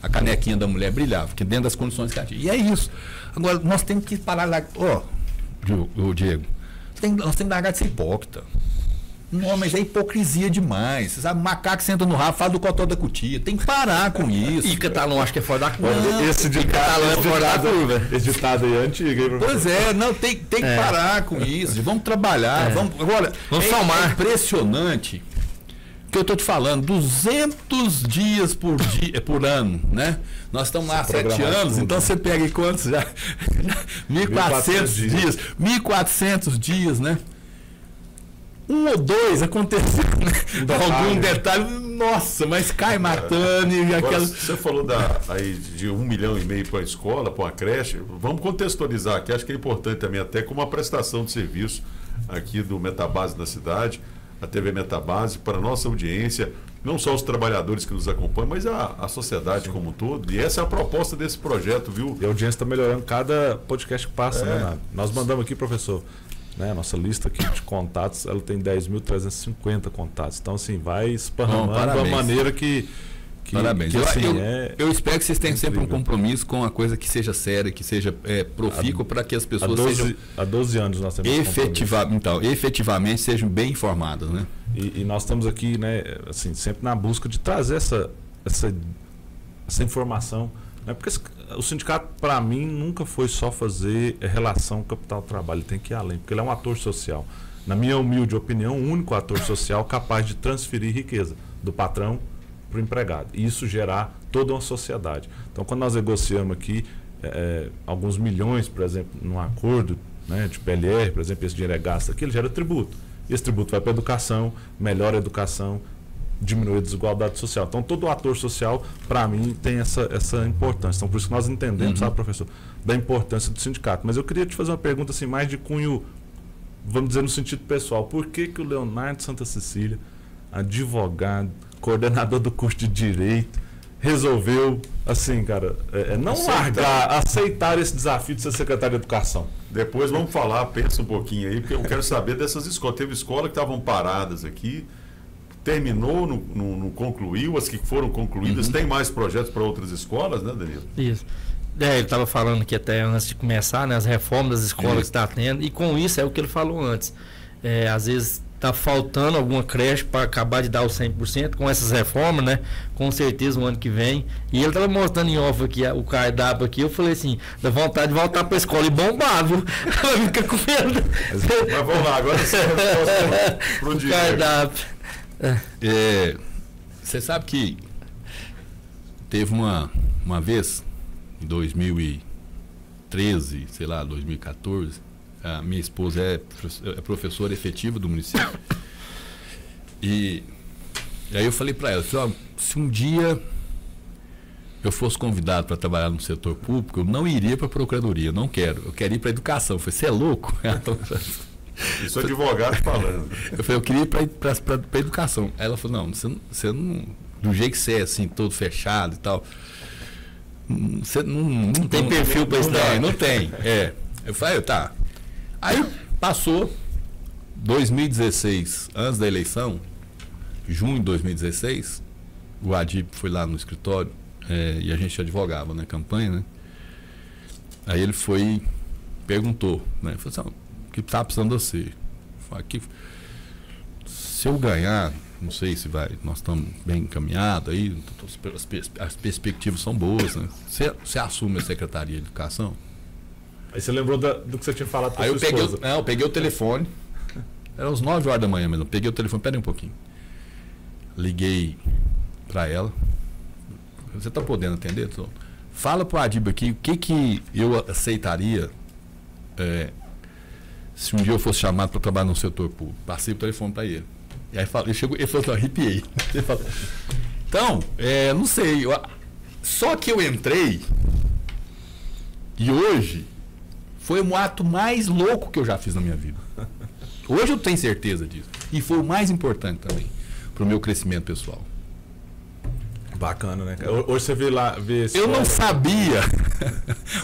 A canequinha da mulher brilhava, que dentro das condições que ela tinha. E é isso. Agora, nós temos que parar lá. Diego, nós temos que largar de ser hipócrita. Não, mas é hipocrisia demais. Você sabe, macaco senta no rabo, faz do cotó da cutia. Tem que parar com isso. E catalão acho que é fora da curva. Esse ditado é fora da curva. Esse ditado aí é antigo, hein, professor? Pois é, não, tem que parar com isso. Vamos trabalhar. Vamos salmar. É impressionante que eu estou te falando, 200 dias por ano, né? Nós estamos lá há 7 anos, tudo, então você pega aí quantos já? 1.400 dias. 1.400 dias, né? 1 ou 2 aconteceu, né? Algum detalhe, nossa, mas cai matando e aquela. Você falou aí de 1,5 milhão para a escola, para uma creche. Vamos contextualizar aqui, acho que é importante também, até como uma prestação de serviço aqui do Metabase na cidade, a TV Metabase, para a nossa audiência, não só os trabalhadores que nos acompanham, mas a sociedade como um todo. E essa é a proposta desse projeto, viu? E a audiência está melhorando cada podcast que passa, né? Nós mandamos aqui, professor. Né, nossa lista aqui de contatos, ela tem 10.350 contatos. Então, assim, vai esparramando de uma maneira que parabéns. Que, assim, eu espero que vocês tenham sempre um compromisso com uma coisa que seja séria, que seja profícua, para que as pessoas há 12 anos nós temos efetivamente sejam bem informadas, né? E nós estamos aqui, né, assim, sempre na busca de trazer essa informação, né, porque o sindicato, para mim, nunca foi só fazer relação capital-trabalho, ele tem que ir além, porque ele é um ator social. Na minha humilde opinião, o único ator social capaz de transferir riqueza do patrão para o empregado. E isso gerar toda uma sociedade. Então, quando nós negociamos aqui alguns milhões, por exemplo, num acordo, né, de PLR, por exemplo, esse dinheiro é gasto aqui, ele gera tributo. E esse tributo vai para a educação, melhora a educação, diminui a desigualdade social. Então, todo ator social, para mim, tem essa importância. Então, por isso que nós entendemos, sabe, professor, da importância do sindicato. Mas eu queria te fazer uma pergunta assim, mais de cunho, vamos dizer, no sentido pessoal. Por que o Leonardo Santa Cecília, advogado, coordenador do curso de Direito, resolveu, assim, cara, não aceitar esse desafio de ser secretário de Educação? Depois vamos falar, pensa um pouquinho aí, porque eu quero saber dessas escolas. Teve escolas que estavam paradas aqui, terminou, não concluiu, as que foram concluídas, tem mais projetos para outras escolas, né, Danilo? Isso. Ele estava falando aqui até antes de começar, né, as reformas das escolas que está tendo, e com isso é o que ele falou antes. Às vezes está faltando alguma creche para acabar de dar o 100%, com essas reformas, né? Com certeza o ano que vem. E ele estava mostrando em off aqui o cardápio aqui, eu falei assim, dá vontade de voltar para a escola e bombar, viu? Fica com medo. Mas vamos lá, agora você resposta pro o cardápio. Você sabe que teve uma vez, em 2013, sei lá, 2014, a minha esposa é professora efetiva do município. E aí eu falei para ela, se um dia eu fosse convidado para trabalhar no setor público, eu não iria para a procuradoria, não quero. Eu quero ir para a educação. Eu falei, você é louco? Isso é advogado falando. Eu falei, eu queria ir para a educação. Aí ela falou, não, você não, do jeito que você é, assim, todo fechado e tal, você não tem perfil para estudar. Não tem. Eu falei, tá. Aí passou 2016, antes da eleição, junho de 2016, o Adib foi lá no escritório e a gente advogava na campanha, né? Aí ele foi, perguntou, né? Falou assim, o que está precisando de você? Falei, se eu ganhar, não sei se vai, nós estamos bem encaminhados aí, as perspectivas são boas, né? Você assume a Secretaria de Educação? Aí você lembrou do que você tinha falado com a sua esposa. Eu peguei o telefone, era às 9 horas da manhã mesmo, eu peguei o telefone, peraí um pouquinho. Liguei para ela, você está podendo atender? Fala para o Adib aqui, o que eu aceitaria se um dia eu fosse chamado para trabalhar no setor público. Passei o telefone para ele. E aí ele falou assim, arrepiei. Ele falou, então, não sei, só que eu entrei e hoje foi o ato mais louco que eu já fiz na minha vida. Hoje eu tenho certeza disso. E foi o mais importante também para o meu crescimento pessoal. Bacana, né? Hoje você vê esse. Eu não sabia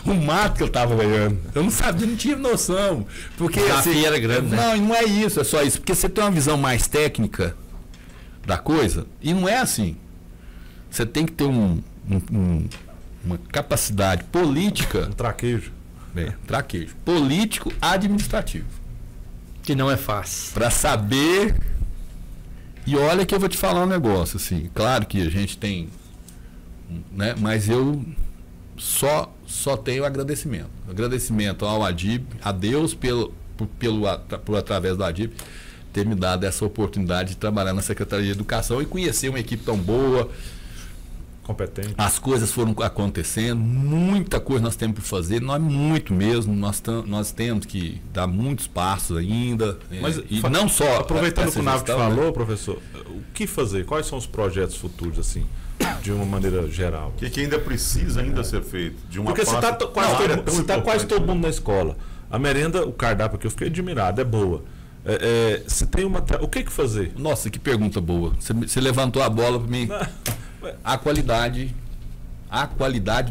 o mato que eu estava ganhando. Eu não sabia, não tinha noção. Porque assim, era grande, né? Não é isso, é só isso. Porque você tem uma visão mais técnica da coisa, e não é assim. Você tem que ter uma capacidade política. Um traquejo. Traquejo. Político administrativo. Que não é fácil. Para saber. E olha que eu vou te falar um negócio, assim. Claro que a gente tem, né? Mas eu só tenho agradecimento. Agradecimento ao Adib, a Deus por através do Adib ter me dado essa oportunidade de trabalhar na Secretaria de Educação e conhecer uma equipe tão boa. Competente. As coisas foram acontecendo, muita coisa nós temos para fazer, nós muito mesmo, nós temos que dar muitos passos ainda. Mas e não só. Aproveitando que o Navio falou, professor, o que fazer? Quais são os projetos futuros, assim, de uma maneira geral? O que ainda precisa ser feito? Porque você está quase todo mundo na escola. A merenda, o cardápio aqui, eu fiquei admirado, é boa. Você tem o que fazer? Nossa, que pergunta boa. Você levantou a bola para mim. A qualidade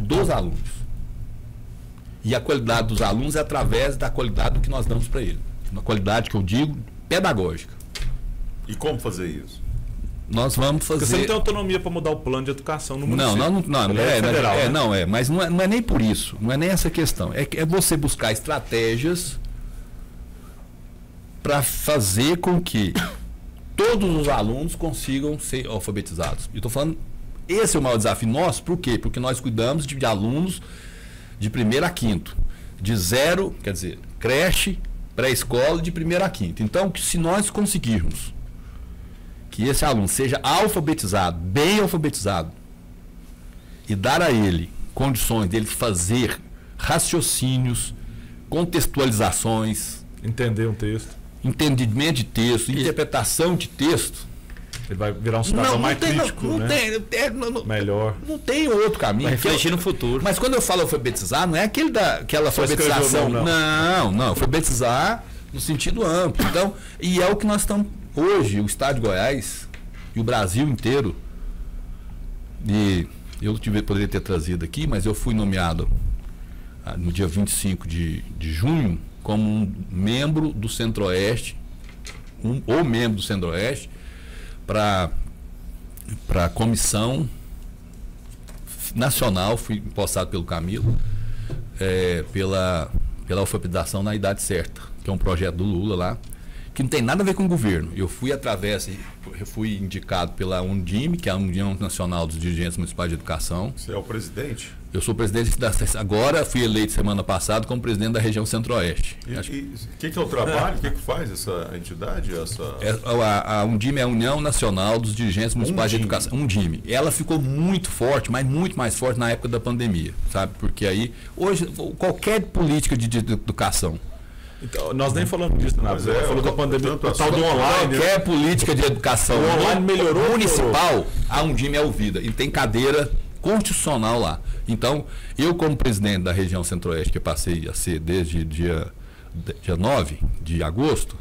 dos alunos. E a qualidade dos alunos é através da qualidade do que nós damos para eles. Uma qualidade que eu digo pedagógica. E como fazer isso? Nós vamos fazer. Porque você não tem autonomia para mudar o plano de educação no município. Mas não é nem por isso. Não é nem essa questão. É você buscar estratégias para fazer com que todos os alunos consigam ser alfabetizados. Eu estou falando, esse é o maior desafio nosso, por quê? Porque nós cuidamos de alunos de 1º a 5º, de 0, quer dizer, creche, pré-escola, de 1º a 5º. Então, se nós conseguirmos que esse aluno seja alfabetizado, bem alfabetizado, e dar a ele condições dele fazer raciocínios, contextualizações, Entender um texto. entendimento de texto, interpretação de texto. Ele vai virar um cidadão mais crítico, não né? Melhor. Não tem outro caminho. Vai refletir no futuro. Mas quando eu falo alfabetizar, não é aquela alfabetização. Não, alfabetizar no sentido amplo. Então, e é o que nós estamos hoje, o Estado de Goiás e o Brasil inteiro. E eu poderia ter trazido aqui, mas eu fui nomeado no dia 25 de junho como um membro do Centro-Oeste, ou membro do Centro-Oeste, para a comissão nacional, fui postado pelo Camilo, pela alfabetização na idade certa, que é um projeto do Lula lá, que não tem nada a ver com o governo. Eu fui indicado pela Undime, que é a União Nacional dos Dirigentes Municipais de Educação. Você é o presidente? Eu sou presidente agora, fui eleito semana passada como presidente da região Centro-Oeste. E o que é o trabalho? O que faz essa entidade? A Undime é a União Nacional dos Dirigentes Municipais de Educação. Undime. Ela ficou muito forte, mas muito mais forte na época da pandemia, sabe? Porque aí, hoje, qualquer política de educação. Então, nós nem falamos disso, nada. Falou da pandemia, o tal do online. Qualquer política de educação online melhorou, municipal, a Undime é ouvida. E tem cadeira constitucional lá. Então, eu como presidente da região Centro-Oeste, que eu passei a ser desde dia 9 de agosto,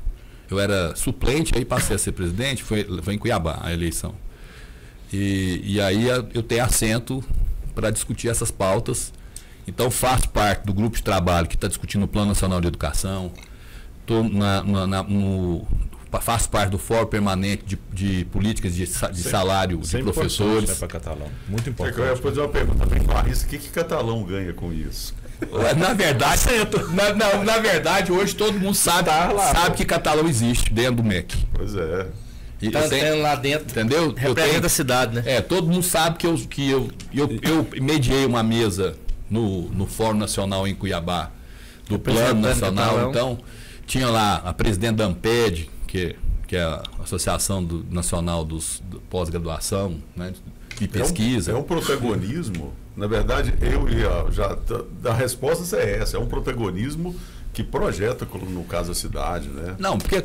eu era suplente, aí passei a ser presidente, foi em Cuiabá a eleição. E aí eu tenho assento para discutir essas pautas. Então, faço parte do grupo de trabalho que está discutindo o Plano Nacional de Educação, faço parte do Fórum Permanente de Políticas de Salário de Professores. Né, para Catalão. Muito importante. Eu ia fazer uma pergunta bem Clarissa, o que Catalão ganha com isso? Na verdade, hoje todo mundo sabe que Catalão existe dentro do MEC. Pois é. Tá lá dentro, entendeu? Representa a cidade, né? Todo mundo sabe que eu mediei uma mesa no Fórum Nacional em Cuiabá, do Plano Nacional. Então, tinha lá a presidente da AMPED, que é a Associação Nacional dos pós-graduação, né, e pesquisa. É um protagonismo, na verdade, a resposta é essa, é um protagonismo que projeta, no caso, a cidade, né? Não, porque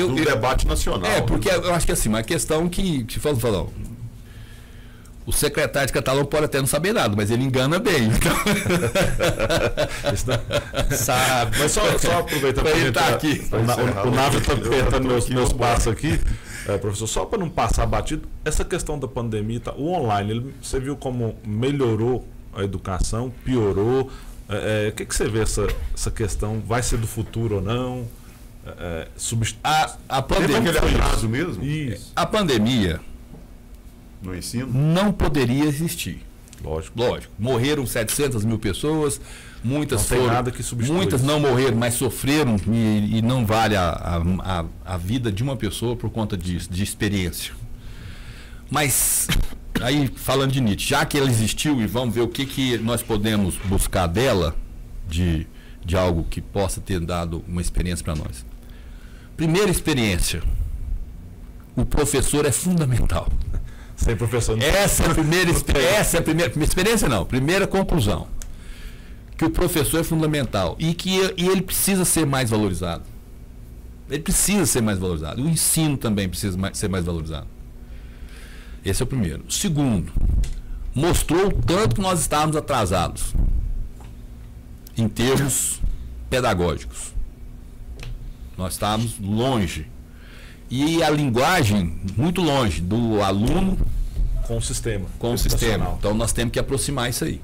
no debate nacional. Porque eu acho que assim, uma questão que falou, o secretário de Catalão pode até não saber nada, mas ele engana bem. Então... Sabe. Mas só aproveitando para ele estar aqui. O Návio está apertando meus passos aqui. Professor, só para não passar batido, essa questão da pandemia, o online, você viu como melhorou a educação, piorou? O que você vê essa questão? Vai ser do futuro ou não? A pandemia, mesmo? Isso. A pandemia no ensino não poderia existir. Lógico. Morreram 700 mil pessoas, muitas muitas não morreram, mas sofreram e não vale a vida de uma pessoa por conta de experiência. Mas aí, falando de Nietzsche, já que ela existiu, e vamos ver o que nós podemos buscar dela de algo que possa ter dado uma experiência para nós. Primeira experiência, o professor é fundamental. Sem professor não. Essa é a primeira conclusão. Que o professor é fundamental e ele precisa ser mais valorizado. Ele precisa ser mais valorizado. O ensino também precisa ser mais valorizado. Esse é o primeiro. O segundo, mostrou o tanto que nós estávamos atrasados em termos pedagógicos. Nós estávamos longe. E a linguagem muito longe do aluno com o sistema. Então nós temos que aproximar isso aí.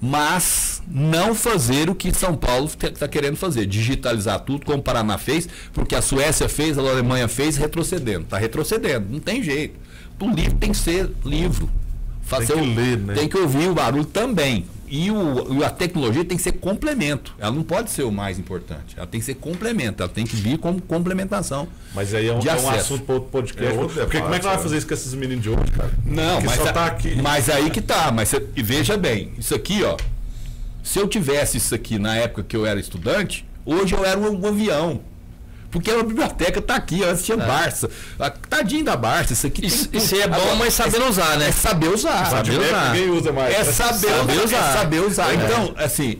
Mas não fazer o que São Paulo está querendo fazer, digitalizar tudo, como o Paraná fez, porque a Suécia fez, a Alemanha fez, retrocedendo. Está retrocedendo, não tem jeito. O livro tem que ser livro. Tem que ler, né? Tem que ouvir o barulho também. a tecnologia tem que ser complemento. Ela não pode ser o mais importante. Ela tem que ser complemento. Ela tem que vir como complementação. Mas aí é um assunto para outro podcast. Porque como é que vai fazer isso com esses meninos de hoje, cara? Não, mas só tá aqui. Mas aí que tá. E veja bem, isso aqui, ó. Se eu tivesse isso aqui na época que eu era estudante, hoje eu era um avião. Porque a biblioteca está aqui, antes tinha Barça. Tadinho da Barça, isso aqui Isso é bom, mas saber usar, né? É saber usar. Saber usar. Ninguém usa mais. É saber usar. É saber usar. Então, assim.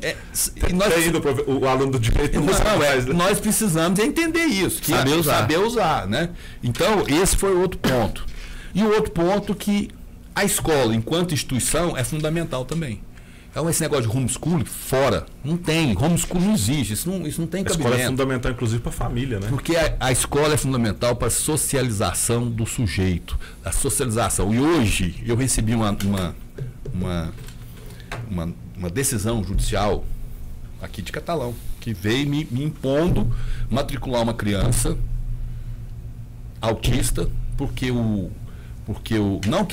O aluno do direito não usa mais. Nós precisamos entender isso. Que saber usar, né? Então, esse foi outro ponto. E o outro ponto que a escola, enquanto instituição, é fundamental também. Então, esse negócio de homeschooling, fora. Não tem. Homeschooling não existe. Isso não tem cabimento. A escola é fundamental, inclusive, para a família, né? Porque a escola é fundamental para a socialização do sujeito. A socialização. E hoje, eu recebi uma decisão judicial aqui de Catalão, que veio me impondo matricular uma criança autista, não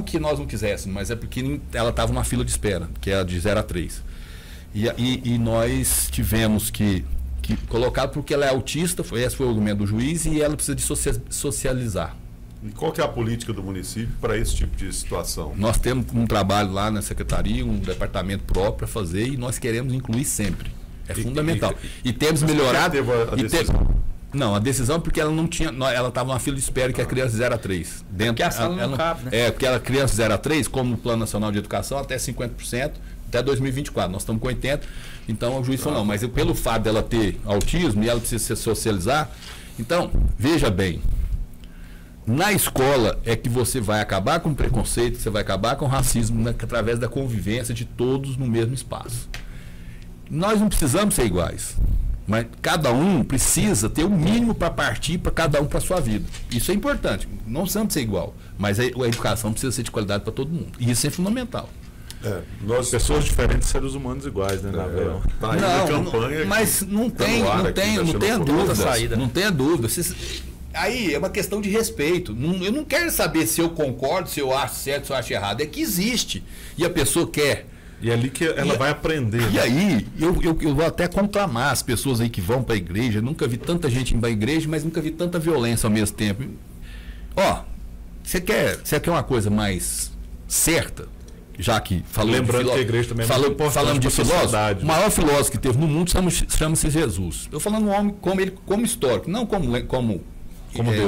que nós não quiséssemos, mas é porque ela estava numa fila de espera, que é de 0 a 3. E nós tivemos que colocar, porque ela é autista, esse foi o argumento do juiz, e ela precisa de socializar. E qual que é a política do município para esse tipo de situação? Nós temos um trabalho lá na secretaria, um departamento próprio para fazer, e nós queremos incluir sempre. É fundamental. E temos melhorado. Não, a decisão porque ela não tinha. Ela estava numa fila de espera que a criança 0 a 3. Porque a sala não cabe, né? Porque ela criança 0 a 3, como no Plano Nacional de Educação, até 50%, até 2024. Nós estamos com 80%. Então o juiz falou, não, mas pelo fato dela ter autismo e ela precisa se socializar. Então, veja bem. Na escola é que você vai acabar com o preconceito, você vai acabar com o racismo através da convivência de todos no mesmo espaço. Nós não precisamos ser iguais. Mas cada um precisa ter o mínimo para partir, para cada um para a sua vida. Isso é importante. Não precisamos ser igual. Mas a educação precisa ser de qualidade para todo mundo. E isso é fundamental. Pessoas diferentes, seres humanos iguais, né? Tá aí na campanha. Mas não tenha dúvida. Não tenha dúvida. Aí é uma questão de respeito. Eu não quero saber se eu concordo, se eu acho certo, se eu acho errado. É que existe. E a pessoa quer. E é ali que ela vai aprender. E aí, eu vou até conclamar as pessoas aí que vão para a igreja. Nunca vi tanta gente indo para a igreja, mas nunca vi tanta violência ao mesmo tempo. Ó, você quer uma coisa mais certa? Já que falou. Lembrando que a igreja também é muito importante. Falando de filósofo, o maior filósofo que teve no mundo chama-se Jesus. Estou falando um homem como histórico, não como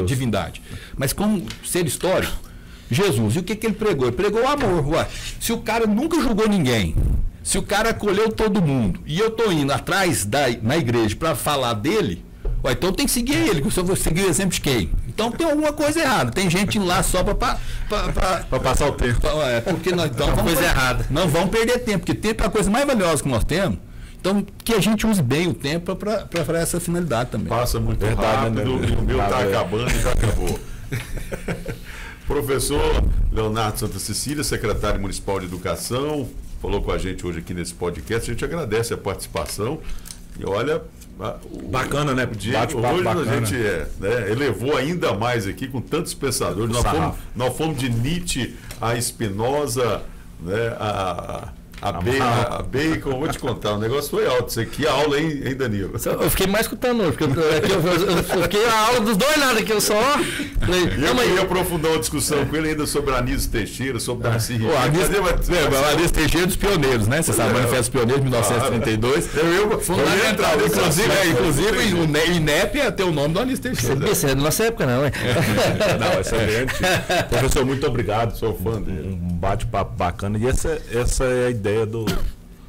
divindade, mas como ser histórico. Jesus, e o que ele pregou? Ele pregou o amor. Ué, se o cara nunca julgou ninguém, se o cara acolheu todo mundo, e eu estou indo atrás na igreja para falar dele, ué, então tem que seguir ele, que eu vou seguir o exemplo de quem? Então tem alguma coisa errada. Tem gente indo lá só para passar o tempo. Porque nós então coisa errada. Não vamos perder tempo, porque tempo é a coisa mais valiosa que nós temos. Então, que a gente use bem o tempo para essa finalidade também. Passa muito rápido, e o meu está acabando e já acabou. Professor Leonardo Santa Cecília, secretário municipal de Educação, falou com a gente hoje aqui nesse podcast. A gente agradece a participação. E olha, bacana, né? Hoje bacana. A gente elevou ainda mais aqui com tantos pensadores. Nós fomos de Nietzsche a Spinoza, né, a Bacon, vou te contar, o negócio foi alto. Isso aqui é aula, hein, Danilo? Eu fiquei mais escutando hoje, porque eu fiquei a aula dos dois lados aqui, eu só. Eu queria aprofundar uma discussão com ele ainda sobre Anísio Teixeira, sobre Darcy Ribeiro. O Anísio Teixeira dos pioneiros, né? Você sabe, o Manifesto Pioneiros, 1932. Fundamental. Inclusive, o INEP ia ter o nome do Anísio Teixeira. Isso é da nossa época, não, hein? Não, excelente. Professor, muito obrigado, sou fã dele. Um bate-papo bacana. E essa é a ideia do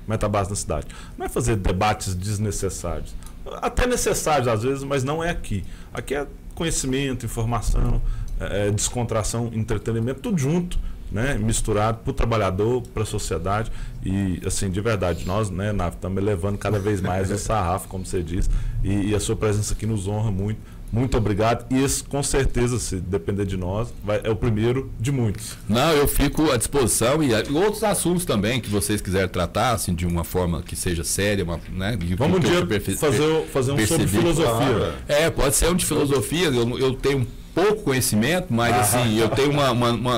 Metabase na cidade. Não é fazer debates desnecessários. Até necessários às vezes, mas não é aqui. Aqui é conhecimento, informação, descontração, entretenimento, tudo junto, né? Misturado para o trabalhador, para a sociedade. E, assim, de verdade, nós, né, Naf, estamos elevando cada vez mais o sarrafo, como você diz, e a sua presença aqui nos honra muito. Muito obrigado. E esse, com certeza, se depender de nós, é o primeiro de muitos. Não, eu fico à disposição e outros assuntos também que vocês quiserem tratar, assim, de uma forma que seja séria, né? Vamos um dia fazer um sobre filosofia. Pode ser um de filosofia. Eu tenho pouco conhecimento, mas assim, eu tenho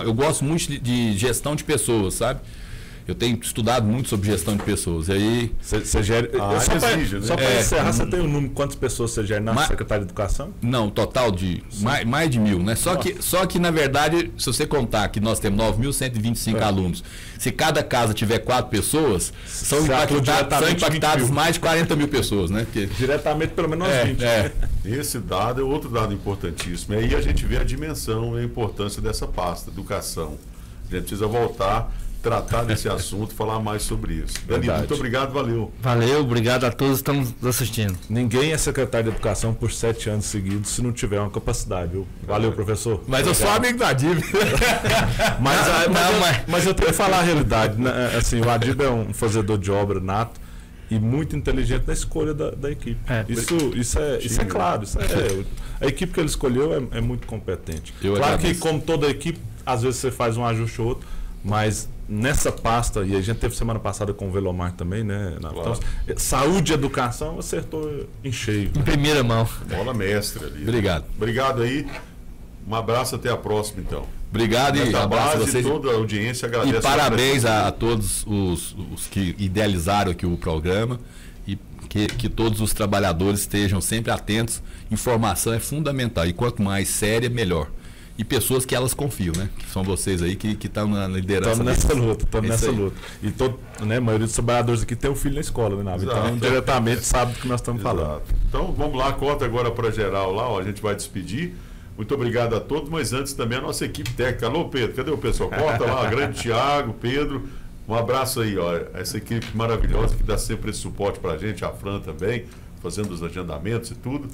eu gosto muito de gestão de pessoas, sabe? Eu tenho estudado muito sobre gestão de pessoas. E aí. Você gera. Só para encerrar, você tem um número, quantas pessoas você gera na Secretaria de Educação? Não, total de mais de 1.000, né? Só que, na verdade, se você contar que nós temos 9.125 alunos, se cada casa tiver 4 pessoas, são impactados mais de 40 mil pessoas, né? Porque... Diretamente pelo menos 20. Esse dado é outro dado importantíssimo. E aí a gente vê a dimensão e a importância dessa pasta, educação. A gente precisa voltar, tratar desse assunto, falar mais sobre isso. Danilo, muito obrigado, valeu. Valeu, obrigado a todos que estão assistindo. Ninguém é secretário de Educação por 7 anos seguidos se não tiver uma capacidade, viu? Valeu, professor. Mas eu sou amigo do Adib. Mas eu tenho que falar a realidade, né? Assim, o Adib é um fazedor de obra nato e muito inteligente na escolha da equipe. Isso é claro. A equipe que ele escolheu é muito competente. Claro que, como toda equipe, às vezes você faz um ajuste ou outro, mas nessa pasta, e a gente teve semana passada com o Velomar também, né? Então, saúde e educação acertou em cheio. Em primeira mão. Bola mestre ali. Obrigado. Obrigado aí. Um abraço, até a próxima, então. Obrigado e abraço a vocês. Toda a audiência agradece. E parabéns a todos os que idealizaram aqui o programa e que todos os trabalhadores estejam sempre atentos. Informação é fundamental e quanto mais séria, melhor. E pessoas que elas confiam, né? Que são vocês aí que estão na liderança. Estamos nessa luta. E a maioria dos trabalhadores aqui tem um filho na escola, né, Nave? Então, diretamente sabe do que nós estamos falando. Então, vamos lá, corta agora para geral lá, ó, a gente vai despedir. Muito obrigado a todos, mas antes também a nossa equipe técnica. Alô, Pedro, cadê o pessoal? Corta lá, grande Thiago, Pedro. Um abraço aí, ó, essa equipe maravilhosa que dá sempre esse suporte para a gente, a Fran também, fazendo os agendamentos e tudo.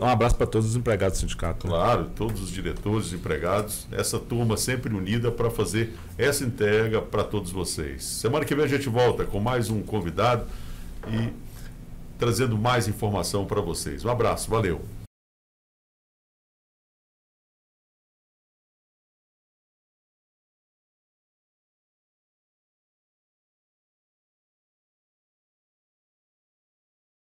Um abraço para todos os empregados do sindicato. Claro, todos os diretores, os empregados, essa turma sempre unida para fazer essa entrega para todos vocês. Semana que vem a gente volta com mais um convidado e trazendo mais informação para vocês. Um abraço, valeu.